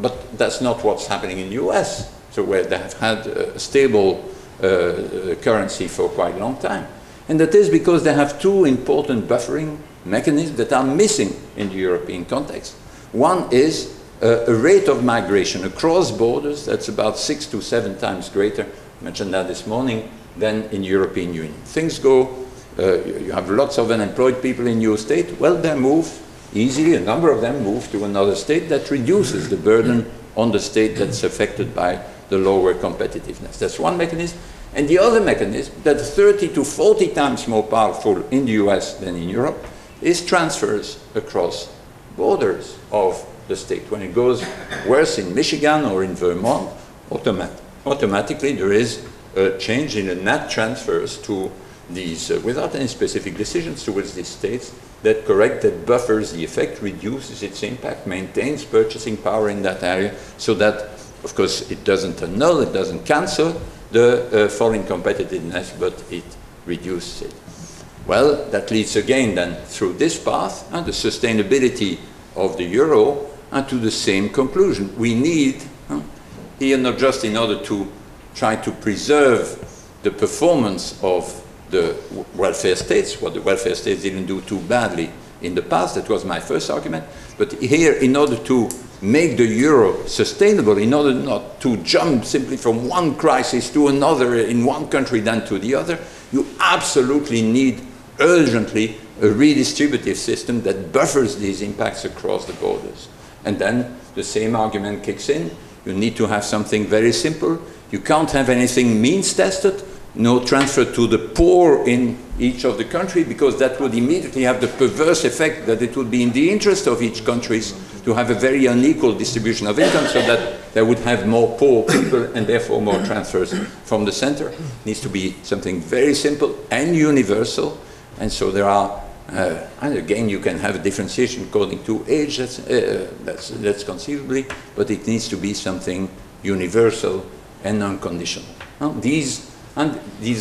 But that's not what's happening in the US, so where they have had a stable currency for quite a long time. And that is because they have two important buffering mechanisms that are missing in the European context. One is a rate of migration across borders that's about 6 to 7 times greater, I mentioned that this morning, than in the European Union. Things go, you have lots of unemployed people in your state, well, they move easily, a number of them move to another state. That reduces the burden on the state that's affected by the lower competitiveness. That's one mechanism. And the other mechanism, that's 30 to 40 times more powerful in the US than in Europe, is transfers across borders of the state. When it goes worse in Michigan or in Vermont, automatically there is a change in the net transfers to these, without any specific decisions towards these states, that buffers the effect, reduces its impact, maintains purchasing power in that area, so that, of course, it doesn't annul, it doesn't cancel the falling competitiveness, but it reduces it. Well, that leads again then through this path and the sustainability of the euro and to the same conclusion. We need, here not just in order to try to preserve the performance of the welfare states, what the welfare states didn't do too badly in the past, that was my first argument, but here in order to make the euro sustainable, in order not to jump simply from one crisis to another in one country than to the other, you absolutely need urgently a redistributive system that buffers these impacts across the borders. And then the same argument kicks in. You need to have something very simple. You can't have anything means tested, no transfer to the poor in each of the country, because that would immediately have the perverse effect that it would be in the interest of each country to have a very unequal distribution of income, so that they would have more poor people and therefore more transfers from the center. It needs to be something very simple and universal. And so there are, and again, you can have a differentiation according to age, that's conceivably, but it needs to be something universal and unconditional. These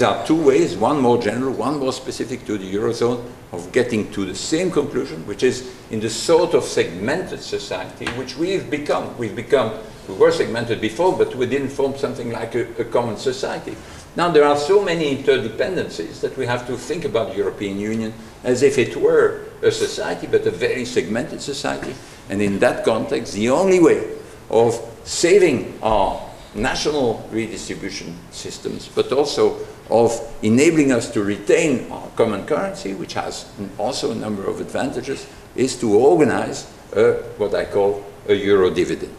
are two ways, one more general, one more specific to the Eurozone, of getting to the same conclusion, which is in the sort of segmented society which we've become. We were segmented before, but we didn't form something like a common society. Now there are so many interdependencies that we have to think about the European Union as if it were a society, but a very segmented society. And in that context, the only way of saving our national redistribution systems, but also of enabling us to retain our common currency, which has also a number of advantages, is to organize what I call a euro dividend.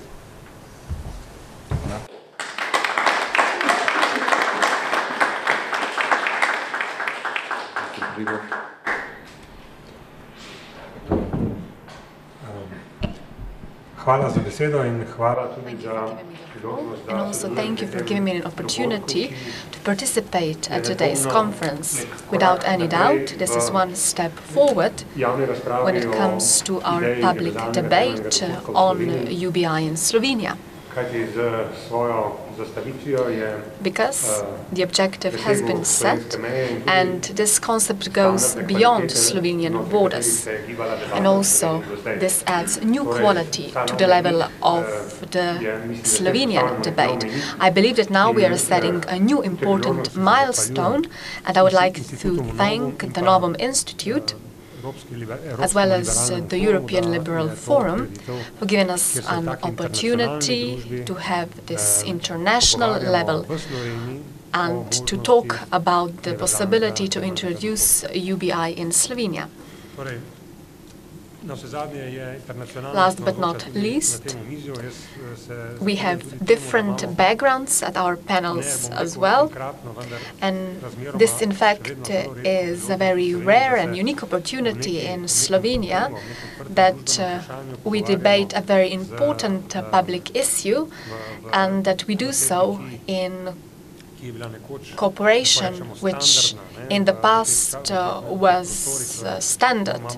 Hvala za besedo in hvala tudi za priložnost, And also thank you for giving me an opportunity to participate at today's conference. Without any doubt, this is one step forward when it comes to our public debate on UBI in Slovenia. Because the objective has been set, and this concept goes beyond Slovenian borders. And also, this adds new quality to the level of the Slovenian debate. I believe that now we are setting a new important milestone, and I would like to thank the Novum Institute, as well as the European Liberal Forum, for giving us an opportunity to have this international level and to talk about the possibility to introduce UBI in Slovenia. Last but not least, we have different backgrounds at our panels as well, and this in fact is a very rare and unique opportunity in Slovenia that we debate a very important public issue, and that we do so in cooperation, which in the past was standard.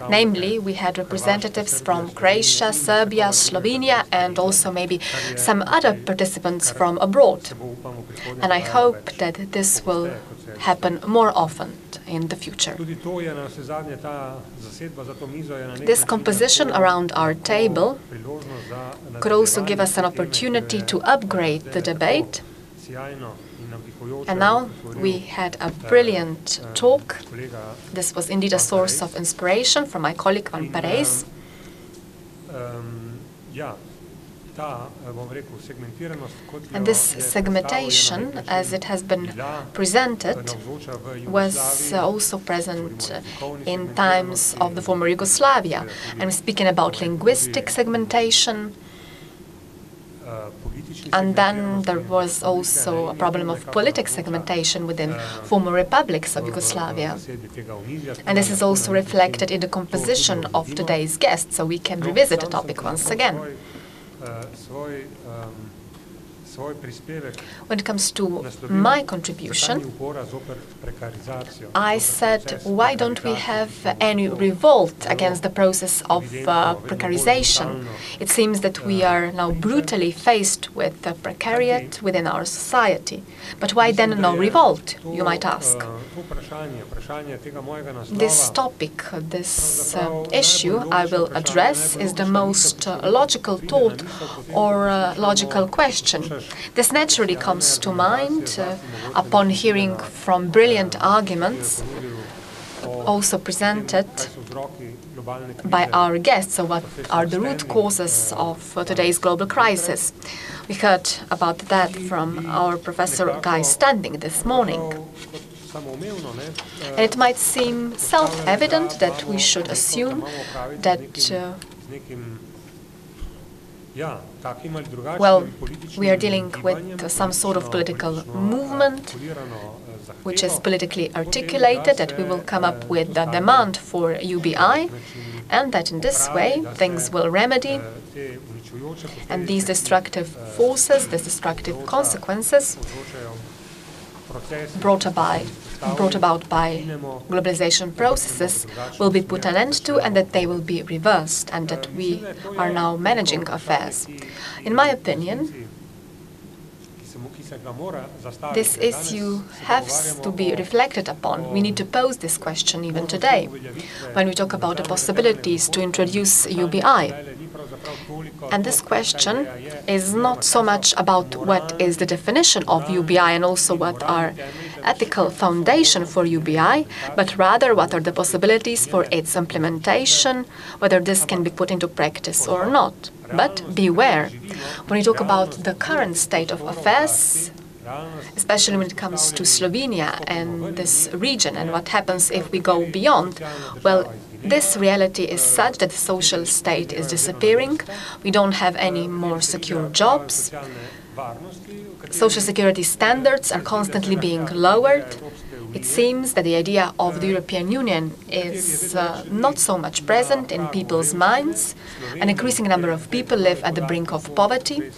Namely, we had representatives from Croatia, Serbia, Slovenia, and also maybe some other participants from abroad. And I hope that this will happen more often in the future. This composition around our table could also give us an opportunity to upgrade the debate. And now we had a brilliant talk. This was indeed a source of inspiration from my colleague Van Parijs. And this segmentation, as it has been presented, was also present in times of the former Yugoslavia. I'm speaking about linguistic segmentation. And then there was also a problem of political segmentation within former republics of Yugoslavia. And this is also reflected in the composition of today's guests, so we can revisit the topic once again. When it comes to my contribution, I said, why don't we have any revolt against the process of precarization? It seems that we are now brutally faced with the precariat within our society. But why then no revolt, you might ask? This topic, this issue I will address is the most logical thought or logical question. This naturally comes to mind upon hearing from brilliant arguments also presented by our guests. So what are the root causes of today's global crisis? We heard about that from our Professor Guy Standing this morning. And it might seem self-evident that we should assume that well, we are dealing with some sort of political movement which is politically articulated, that we will come up with a demand for UBI, and that in this way things will remedy, and these destructive forces, these destructive consequences brought about by globalization processes will be put an end to, and that they will be reversed, and that we are now managing affairs. In my opinion, this issue has to be reflected upon. We need to pose this question even today, when we talk about the possibilities to introduce UBI. And this question is not so much about what is the definition of UBI and also what are ethical foundation for UBI, but rather what are the possibilities for its implementation, whether this can be put into practice or not. But beware, when you talk about the current state of affairs, especially when it comes to Slovenia and this region and what happens if we go beyond, well, this reality is such that the social state is disappearing. We don't have any more secure jobs. Social security standards are constantly being lowered. It seems that the idea of the European Union is not so much present in people's minds. An increasing number of people live at the brink of poverty.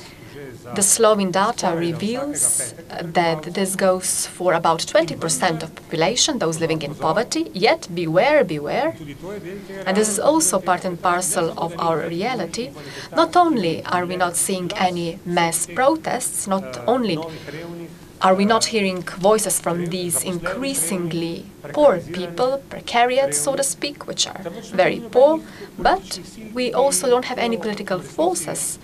The Slovene data reveals that this goes for about 20% of population, those living in poverty. Yet, beware, beware, and this is also part and parcel of our reality. Not only are we not seeing any mass protests, not only are we not hearing voices from these increasingly poor people, precariat, so to speak, which are very poor, but we also don't have any political forces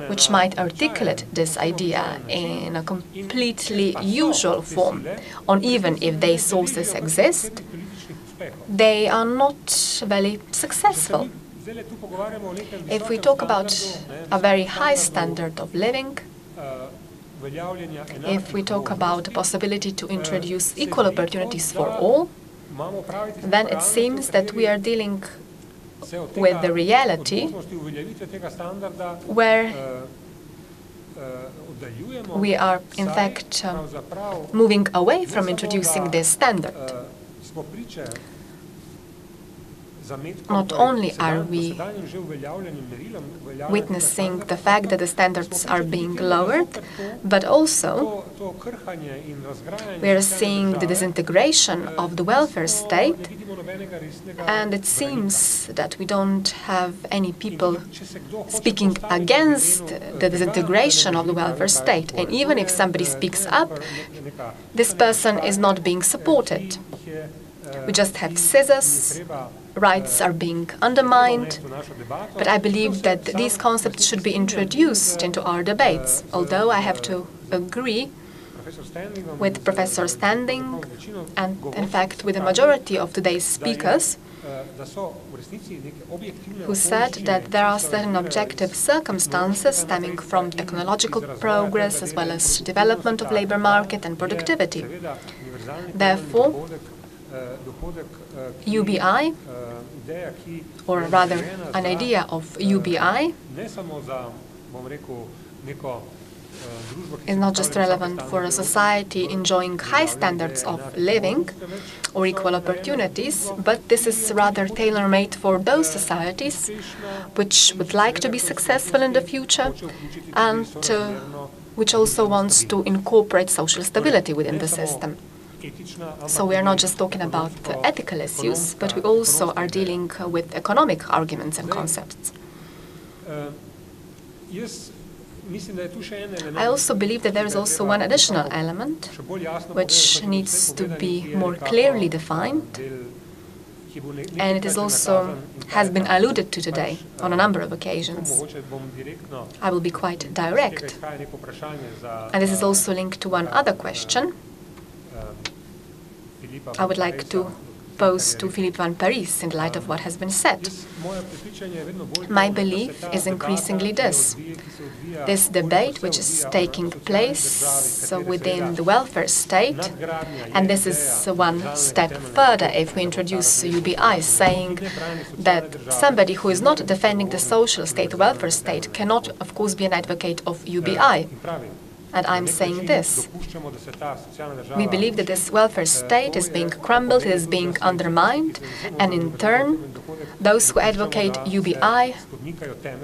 which might articulate this idea in a completely usual form, or even if these sources exist, they are not very successful. If we talk about a very high standard of living, if we talk about the possibility to introduce equal opportunities for all, then it seems that we are dealing with the reality where we are, in fact, moving away from introducing this standard. not only are we witnessing the fact that the standards are being lowered, but also we are seeing the disintegration of the welfare state, and it seems that we don't have any people speaking against the disintegration of the welfare state. And even if somebody speaks up, this person is not being supported. We just have scissors, rights are being undermined, but I believe that these concepts should be introduced into our debates, although I have to agree with Professor Standing and, in fact, with the majority of today's speakers, who said that there are certain objective circumstances stemming from technological progress as well as development of labor market and productivity. Therefore, UBI, or rather an idea of UBI, is not just relevant for a society enjoying high standards of living or equal opportunities, but this is rather tailor-made for those societies which would like to be successful in the future and which also wants to incorporate social stability within the system. So we are not just talking about ethical issues, but we also are dealing with economic arguments and concepts. I also believe that there is also one additional element which needs to be more clearly defined, and it is also has been alluded to today on a number of occasions. I will be quite direct, and this is also linked to one other question I would like to pose to Philippe van Parijs in light of what has been said. My belief is increasingly this. This debate which is taking place within the welfare state, and this is one step further if we introduce UBI, saying that somebody who is not defending the social state, the welfare state, cannot, of course, be an advocate of UBI. And I'm saying this. We believe that this welfare state is being crumbled, it is being undermined, and in turn, those who advocate UBI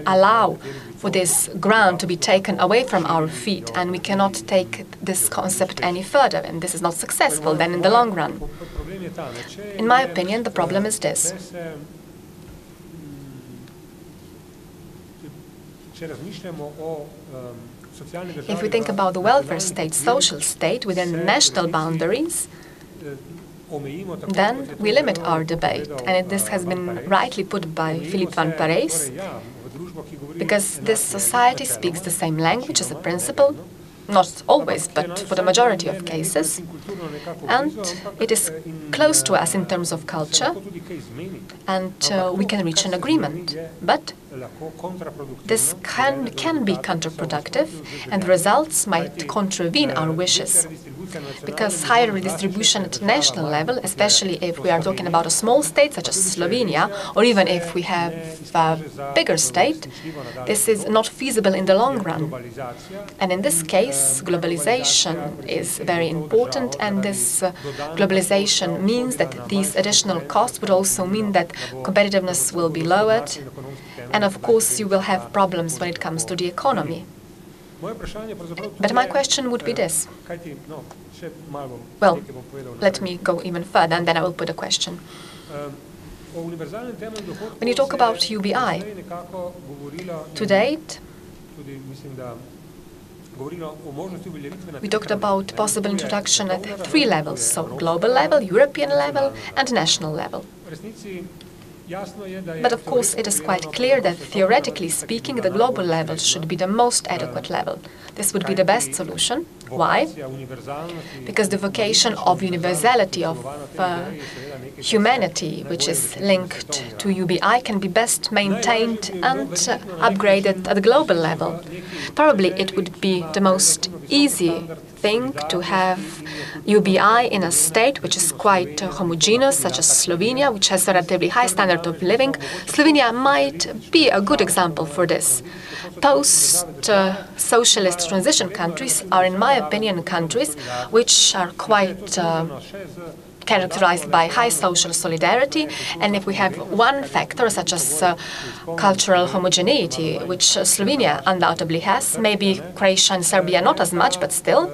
allow for this ground to be taken away from our feet, and we cannot take this concept any further, and this is not successful then in the long run. In my opinion, the problem is this. If we think about the welfare state, social state within national boundaries, then we limit our debate. And this has been rightly put by Philippe van Parijs, because this society speaks the same language as a principle, not always, but for the majority of cases, and it is close to us in terms of culture, and we can reach an agreement. But this can be counterproductive, and the results might contravene our wishes, because higher redistribution at national level, especially if we are talking about a small state such as Slovenia, or even if we have a bigger state, this is not feasible in the long run. And in this case, globalization is very important, and this globalization means that these additional costs would also mean that competitiveness will be lowered, and of course you will have problems when it comes to the economy. But my question would be this. Well, let me go even further, and then I will put a question. When you talk about UBI, to date, we talked about possible introduction at 3 levels, so global level, European level, and national level. But of course, it is quite clear that, theoretically speaking, the global level should be the most adequate level. This would be the best solution. Why? Because the vocation of universality, of humanity, which is linked to UBI, can be best maintained and upgraded at the global level. Probably it would be the most easy thing to have UBI in a state which is quite homogeneous, such as Slovenia, which has a relatively high standard of living. Slovenia might be a good example for this. Post-socialist transition countries are, in my opinion, countries which are quite characterized by high social solidarity, and if we have one factor, such as cultural homogeneity, which Slovenia undoubtedly has, maybe Croatia and Serbia not as much, but still,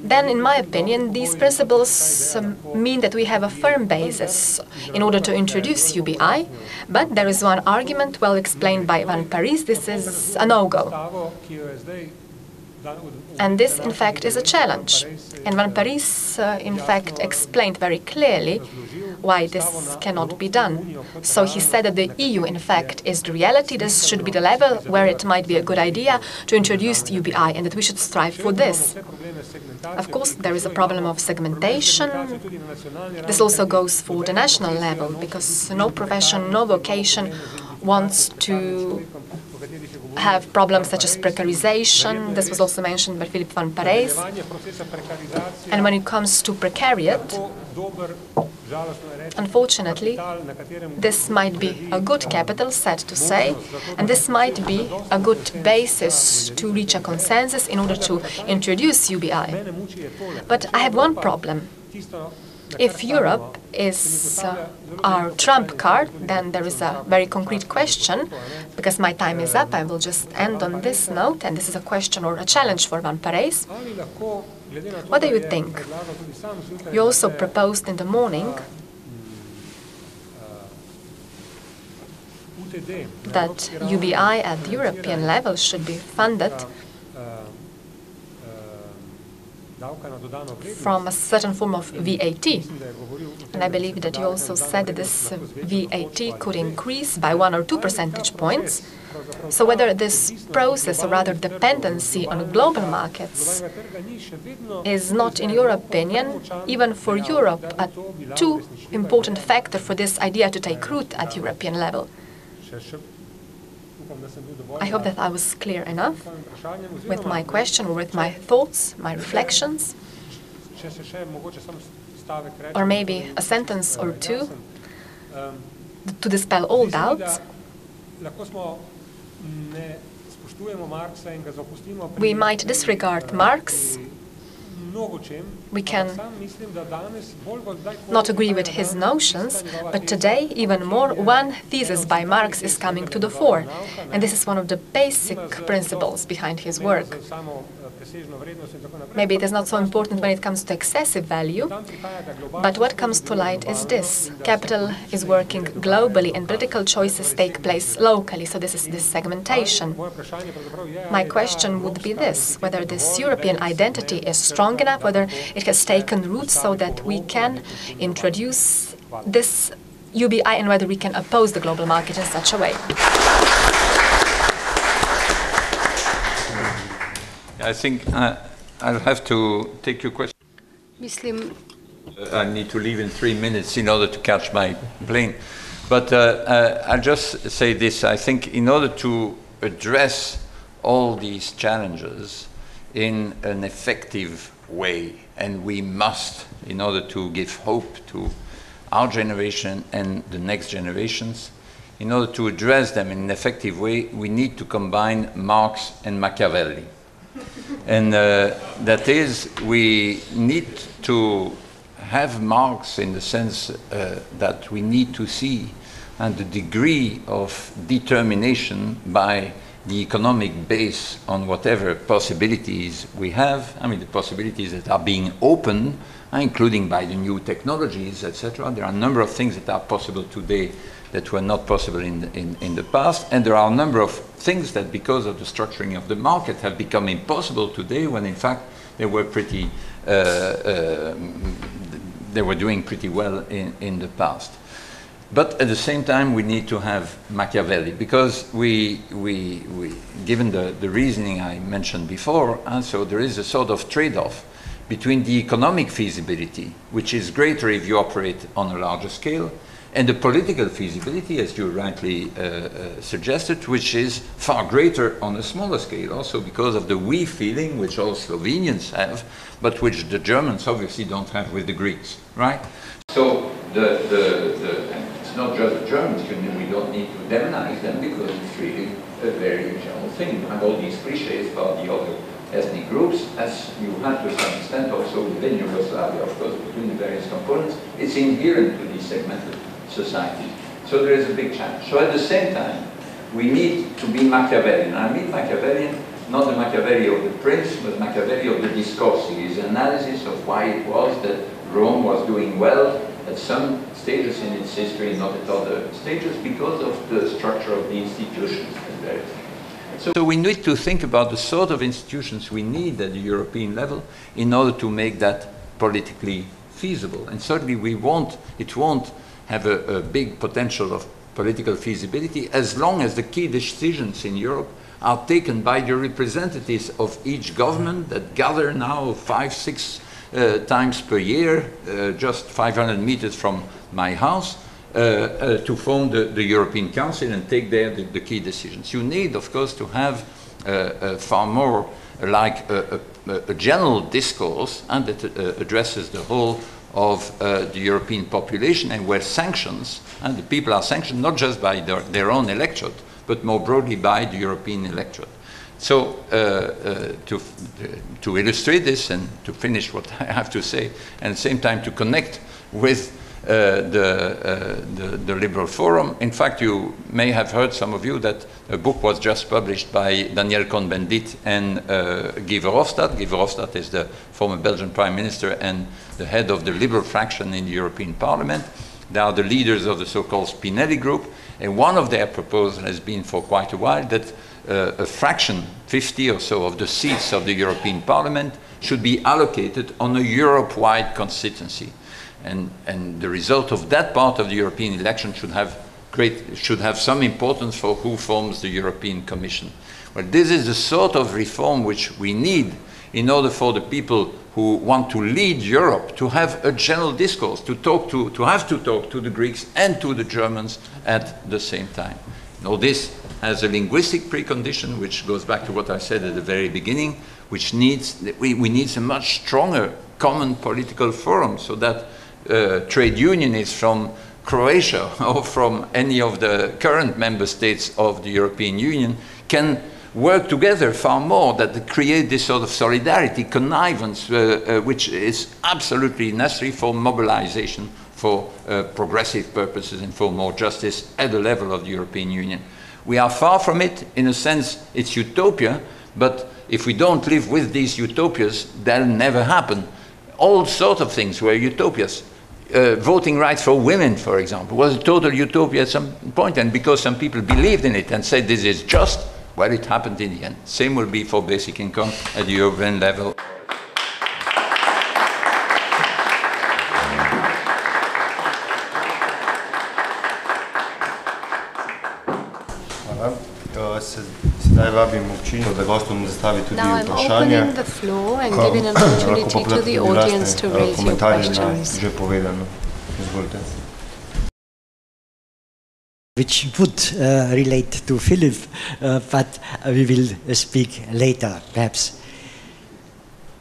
then, in my opinion, these principles mean that we have a firm basis in order to introduce UBI, but there is one argument well explained by Van Parijs: this is a no-go. And this, in fact, is a challenge. And Van Parijs, in fact, explained very clearly why this cannot be done. So he said that the EU, in fact, is the reality. This should be the level where it might be a good idea to introduce UBI, and that we should strive for this. Of course, there is a problem of segmentation. This also goes for the national level, because no profession, no vocation wants to have problems such as precarization. This was also mentioned by Filip Van Parijs. And when it comes to precariat, unfortunately, this might be a good capital, sad to say, and this might be a good basis to reach a consensus in order to introduce UBI. But I have one problem. If Europe is our trump card, then there is a very concrete question. Because my time is up, I will just end on this note, and this is a question or a challenge for Van Parijs. What do you think? You also proposed in the morning that UBI at the European level should be funded from a certain form of VAT. And I believe that you also said that this VAT could increase by 1 or 2 percentage points. So whether this process, or rather dependency on global markets, is not, in your opinion, even for Europe, a too important factor for this idea to take root at European level? I hope that I was clear enough with my question, or with my thoughts, my reflections. Or maybe a sentence or two to dispel all doubts. We might disregard Marx. We can not agree with his notions, but today, even more, one thesis by Marx is coming to the fore. And this is one of the basic principles behind his work. Maybe it is not so important when it comes to excessive value, but what comes to light is this. Capital is working globally and political choices take place locally, so this is this segmentation. My question would be this: whether this European identity is strong enough, whether it has taken root so that we can introduce this UBI, and whether we can oppose the global market in such a way. I think I'll have to take your question. I need to leave in 3 minutes in order to catch my plane. But I'll just say this. I think in order to address all these challenges in an effective way, and we must, in order to give hope to our generation and the next generations, in order to address them in an effective way, we need to combine Marx and Machiavelli. And that is, we need to have Marx in the sense that we need to see the degree of determination by the economic base on whatever possibilities we have. I mean, the possibilities that are being opened, including by the new technologies, etc. There are a number of things that are possible today that were not possible in the past, and there are a number of things that, because of the structuring of the market, have become impossible today, when in fact they were pretty, they were doing pretty well in the past. But at the same time, we need to have Machiavelli, because given the reasoning I mentioned before, so there is a sort of trade-off between the economic feasibility, which is greater if you operate on a larger scale, and the political feasibility, as you rightly suggested, which is far greater on a smaller scale, also because of the we feeling, which all Slovenians have, but which the Germans obviously don't have with the Greeks, right? So it's not just the Germans, we don't need to demonize them, because it's really a very general thing. And all these cliches about the other ethnic groups, as you had to some extent also within Yugoslavia, of course, between the various components. It's inherent to these segmented societies. So there is a big challenge. So at the same time, we need to be Machiavellian. I mean Machiavellian, not the Machiavelli of the prince, but Machiavelli of the discourse. His analysis of why it was that Rome was doing well at some stages in its history, not at other stages, because of the structure of the institutions. So we need to think about the sort of institutions we need at the European level in order to make that politically feasible. And certainly it won't have a big potential of political feasibility as long as the key decisions in Europe are taken by the representatives of each government that gather now 5-6 times per year, just 500 meters from my house, to form the European Council and take there the key decisions. You need, of course, to have far more like a general discourse and that addresses the whole of the European population, and where sanctions, and the people are sanctioned not just by their own electorate, but more broadly by the European electorate. So to illustrate this and to finish what I have to say, and at the same time to connect with the Liberal Forum. In fact, you may have heard, some of you, that a book was just published by Daniel Cohn-Bendit and Guy Verhofstadt. Guy Verhofstadt is the former Belgian Prime Minister and the head of the Liberal fraction in the European Parliament. They are the leaders of the so-called Spinelli Group, and one of their proposals has been for quite a while that a fraction, 50 or so, of the seats of the European Parliament should be allocated on a Europe-wide constituency. And the result of that part of the European election should have some importance for who forms the European Commission. Well, this is the sort of reform which we need in order for the people who want to lead Europe to have a general discourse, to have to talk to the Greeks and to the Germans at the same time. Now, this has a linguistic precondition, which goes back to what I said at the very beginning, which needs, we need a much stronger common political forum, so that trade unionists from Croatia or from any of the current member states of the European Union can work together far more, that create this sort of solidarity, connivance, which is absolutely necessary for mobilization, for progressive purposes and for more justice at the level of the European Union. We are far from it. In a sense, it's utopia, but if we don't live with these utopias, they'll never happen. All sorts of things were utopias. Voting rights for women, for example, was a total utopia at some point, and because some people believed in it and said this is just, well, it happened in the end. Same will be for basic income at the European level. Sedaj vabim občino, da gostom zastavi tudi vprašanja. Lahko pa tudi komentarje na že povedano. Izvolite. Which would relate to Philip, but we will speak later, perhaps.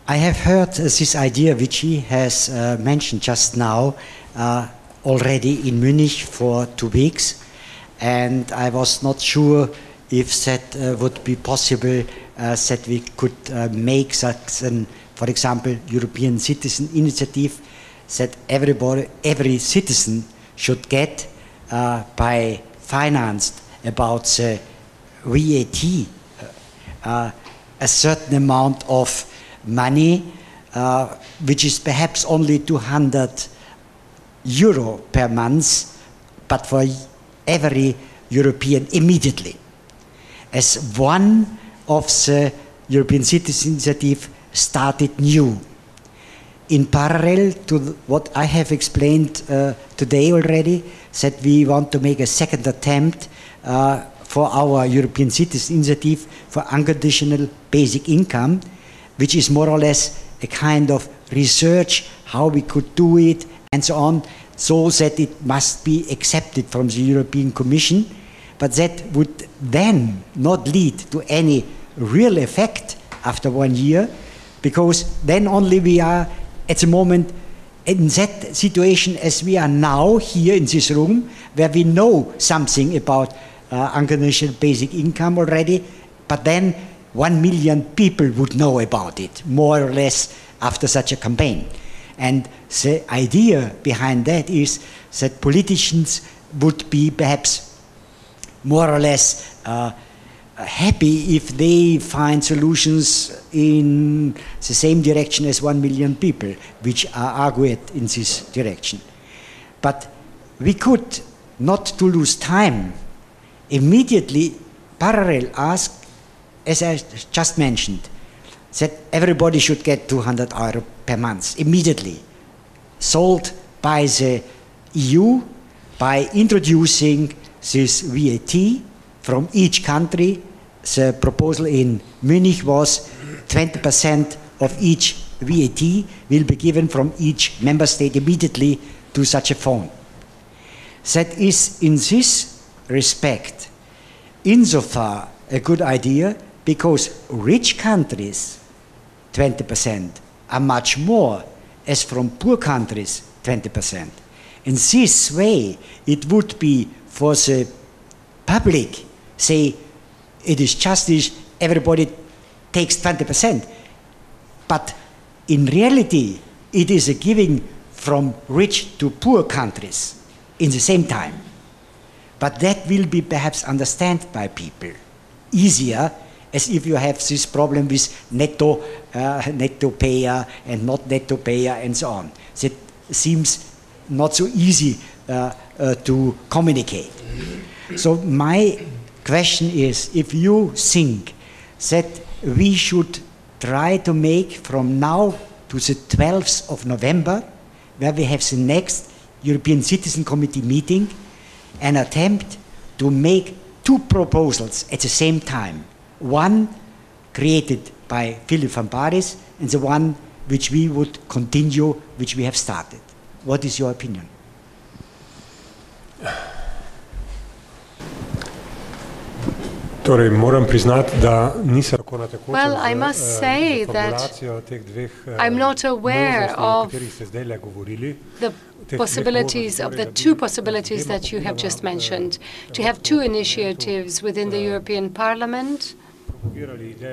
I have heard this idea which he has mentioned just now already in Munich for 2 weeks, and I was not sure if that would be possible, that we could make such an, for example, European Citizen Initiative, that every citizen should get by financed about the VAT, a certain amount of money, which is perhaps only 200 euro per month, but for every European immediately. As one of the European Citizen Initiative started new. In parallel to what I have explained today already, that we want to make a second attempt for our European Citizen Initiative for unconditional basic income, which is more or less a kind of research how we could do it and so on, so that it must be accepted from the European Commission. But that would then not lead to any real effect after 1 year, because then only we are at the moment in that situation as we are now here in this room, where we know something about unconditional basic income already, but then 1 million people would know about it, more or less, after such a campaign. And the idea behind that is that politicians would be perhaps more or less happy if they find solutions in the same direction as 1 million people, which are argued in this direction. But we could, not to lose time, immediately parallel ask, as I just mentioned, that everybody should get 200 euro per month, immediately, sold by the EU by introducing this VAT from each country. The proposal in Munich was 20% of each VAT will be given from each member state immediately to such a fund. That is, in this respect, insofar a good idea, because rich countries, 20%, are much more as from poor countries, 20%. In this way, it would be for the public, say, it is justice, everybody takes 20%. But in reality, it is a giving from rich to poor countries in the same time. But that will be perhaps understood by people easier, as if you have this problem with netto payer and not netto payer and so on. That seems not so easy to communicate. So my question is, if you think that we should try to make from now to the 12th of November, where we have the next European Citizen Committee meeting, an attempt to make two proposals at the same time. One created by Philip van Parijs and the one which we would continue, which we have started. What is your opinion? Well, I must say that I'm not aware of the possibilities, of the two possibilities that you have just mentioned, to have two initiatives within the European Parliament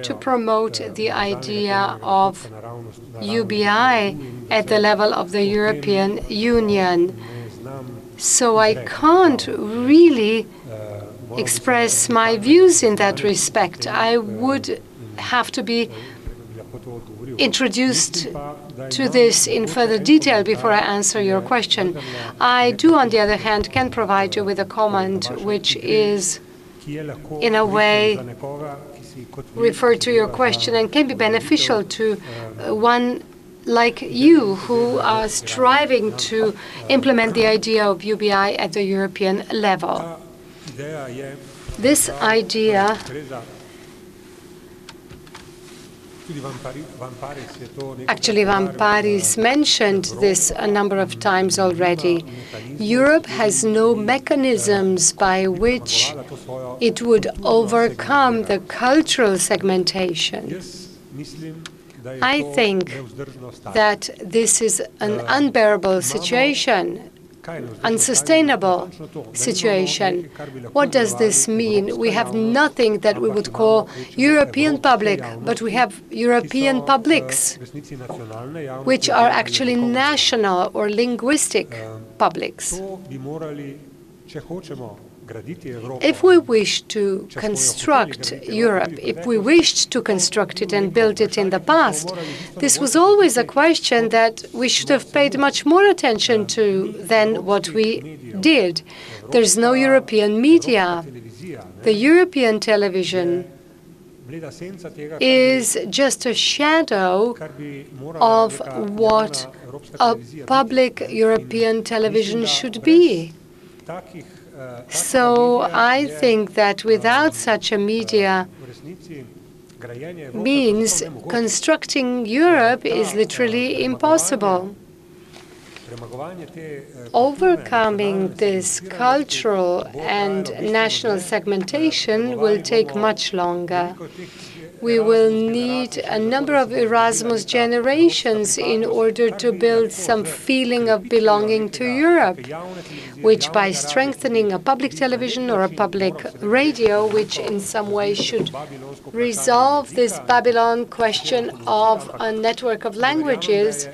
to promote the idea of UBI at the level of the European Union. So I can't really express my views in that respect. I would have to be introduced to this in further detail before I answer your question. I do, on the other hand, can provide you with a comment which is, in a way, refer to your question and can be beneficial to one like you who are striving to implement the idea of UBI at the European level. This idea actually, Van Parijs mentioned this a number of times already. Europe has no mechanisms by which it would overcome the cultural segmentation. I think that this is an unbearable situation, unsustainable situation. What does this mean? We have nothing that we would call European public, but we have European publics, which are actually national or linguistic publics. If we wish to construct Europe, if we wished to construct it and build it in the past, this was always a question that we should have paid much more attention to than what we did. There's no European media. The European television is just a shadow of what a public European television should be. So I think that without such a media means constructing Europe is literally impossible. Overcoming this cultural and national segmentation will take much longer. We will need a number of Erasmus generations in order to build some feeling of belonging to Europe, which by strengthening a public television or a public radio, which in some way should resolve this Babylon question of a network of languages.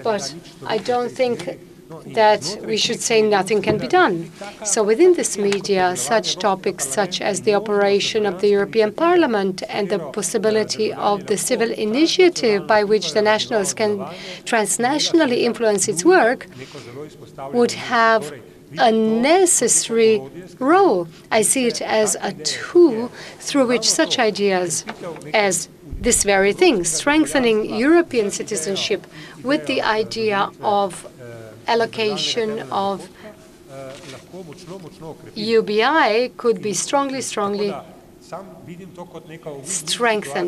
But I don't think that we should say nothing can be done. So within this media, such topics such as the operation of the European Parliament and the possibility of the civil initiative by which the nationals can transnationally influence its work would have a necessary role. I see it as a tool through which such ideas as this very thing, strengthening European citizenship with the idea of allocation of UBI could be strongly strengthened.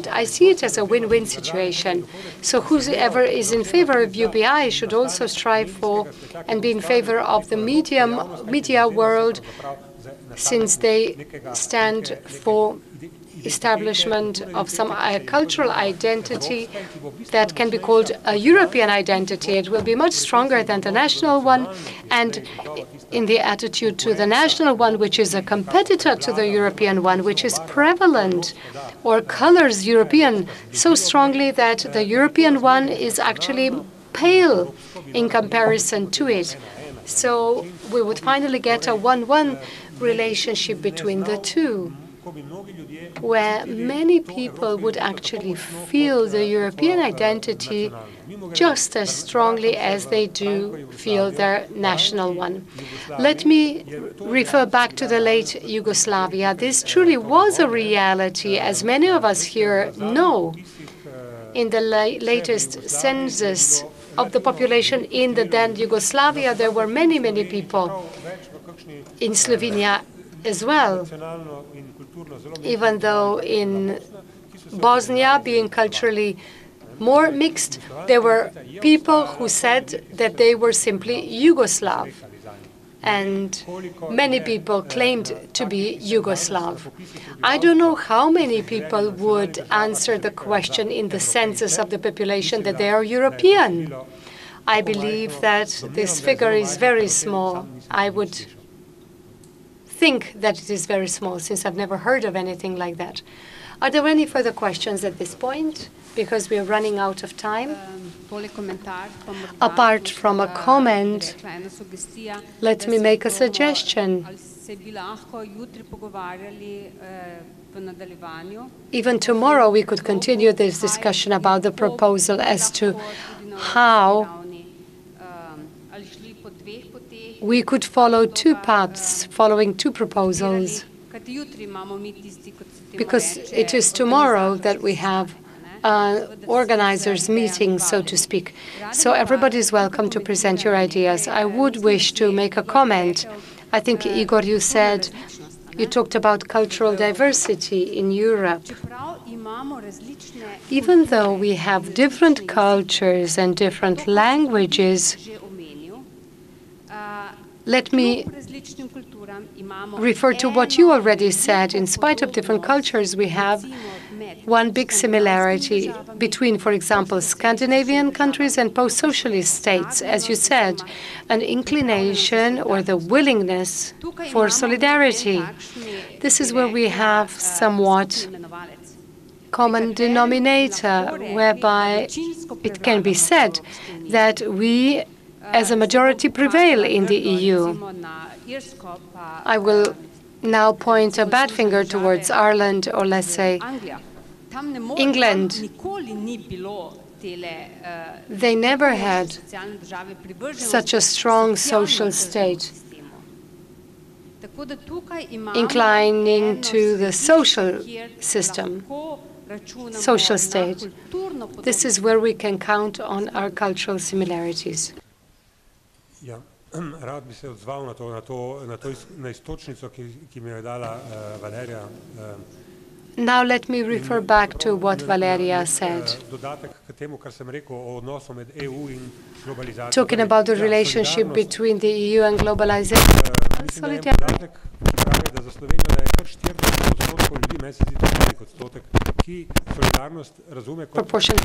I see it as a win-win situation. So whoever is in favor of UBI should also strive for and be in favor of the media world, since they stand for establishment of some cultural identity that can be called a European identity. It will be much stronger than the national one, and in the attitude to the national one, which is a competitor to the European one, which is prevalent or colors European so strongly that the European one is actually pale in comparison to it. So we would finally get a 1-1 relationship between the two, where many people would actually feel the European identity just as strongly as they do feel their national one. Let me refer back to the late Yugoslavia. This truly was a reality, as many of us here know. In the latest census of the population in the then Yugoslavia, there were many, many people. In Slovenia as well, even though in Bosnia, being culturally more mixed, there were people who said that they were simply Yugoslav, and many people claimed to be Yugoslav. I don't know how many people would answer the question in the census of the population that they are European. I believe that this figure is very small. I would think that it is very small, since I've never heard of anything like that. Are there any further questions at this point? Because we are running out of time. Apart from a comment, let me make a suggestion. Even tomorrow we could continue this discussion about the proposal as to how we could follow two paths, following two proposals, because it is tomorrow that we have organizers' meeting, so to speak. So everybody is welcome to present your ideas. I would wish to make a comment. I think, Igor, you talked about cultural diversity in Europe. Even though we have different cultures and different languages, let me refer to what you already said. In spite of different cultures, we have one big similarity between, for example, Scandinavian countries and post-socialist states. As you said, an inclination or the willingness for solidarity. This is where we have somewhat common denominator, whereby it can be said that we as a majority prevail in the EU. I will now point a bad finger towards Ireland, or let's say England. They never had such a strong social state, inclining to the social system, social state. This is where we can count on our cultural similarities. Ja, rad bi se odzval na istočnico, ki mi jo je dala Valerija. Now let me refer back to what Valeria said. Talking about the relationship between the EU and globalization. proportion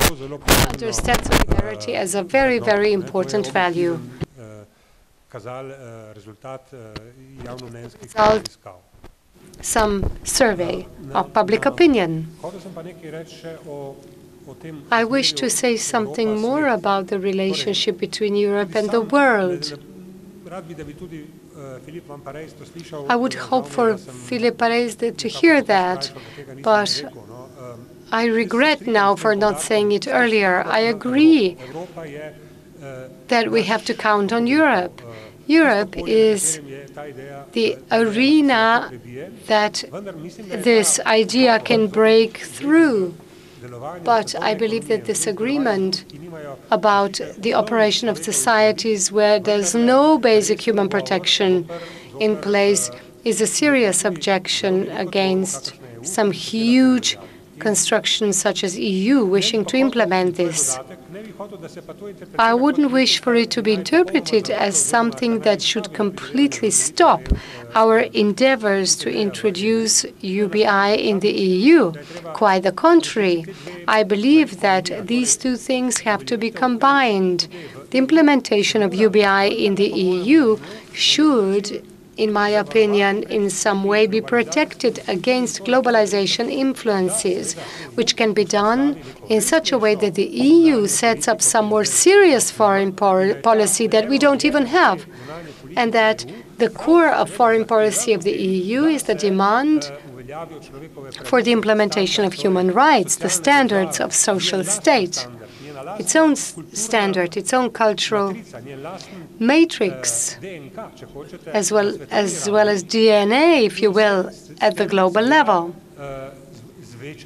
understand solidarity as a very, very important value. Some survey of public opinion. I wish to say something more about the relationship between Europe and the world. I would hope for Philippe Pareis to hear that, but I regret now for not saying it earlier. I agree that we have to count on Europe. Europe is the arena that this idea can break through. But I believe that this agreement about the operation of societies where there's no basic human protection in place is a serious objection against some huge constructions such as EU wishing to implement this. I wouldn't wish for it to be interpreted as something that should completely stop our endeavors to introduce UBI in the EU. Quite the contrary. I believe that these two things have to be combined. The implementation of UBI in the EU should, in my opinion, in some way be protected against globalization influences, which can be done in such a way that the EU sets up some more serious foreign policy that we don't even have, and that the core of foreign policy of the EU is the demand for the implementation of human rights, the standards of social state, its own standard, its own cultural matrix, as well as DNA, if you will, at the global level.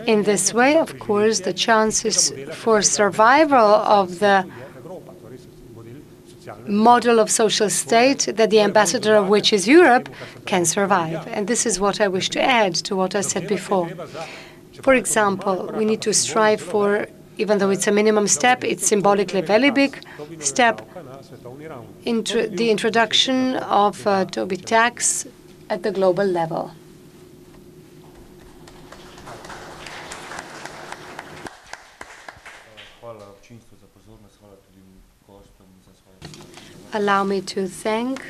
In this way, of course, the chances for survival of the model of social state, that the ambassador of which is Europe, can survive. And this is what I wish to add to what I said before. For example, we need to strive for, even though it's a minimum step, it's symbolically a very big step, the introduction of Toby tax at the global level. Allow me to thank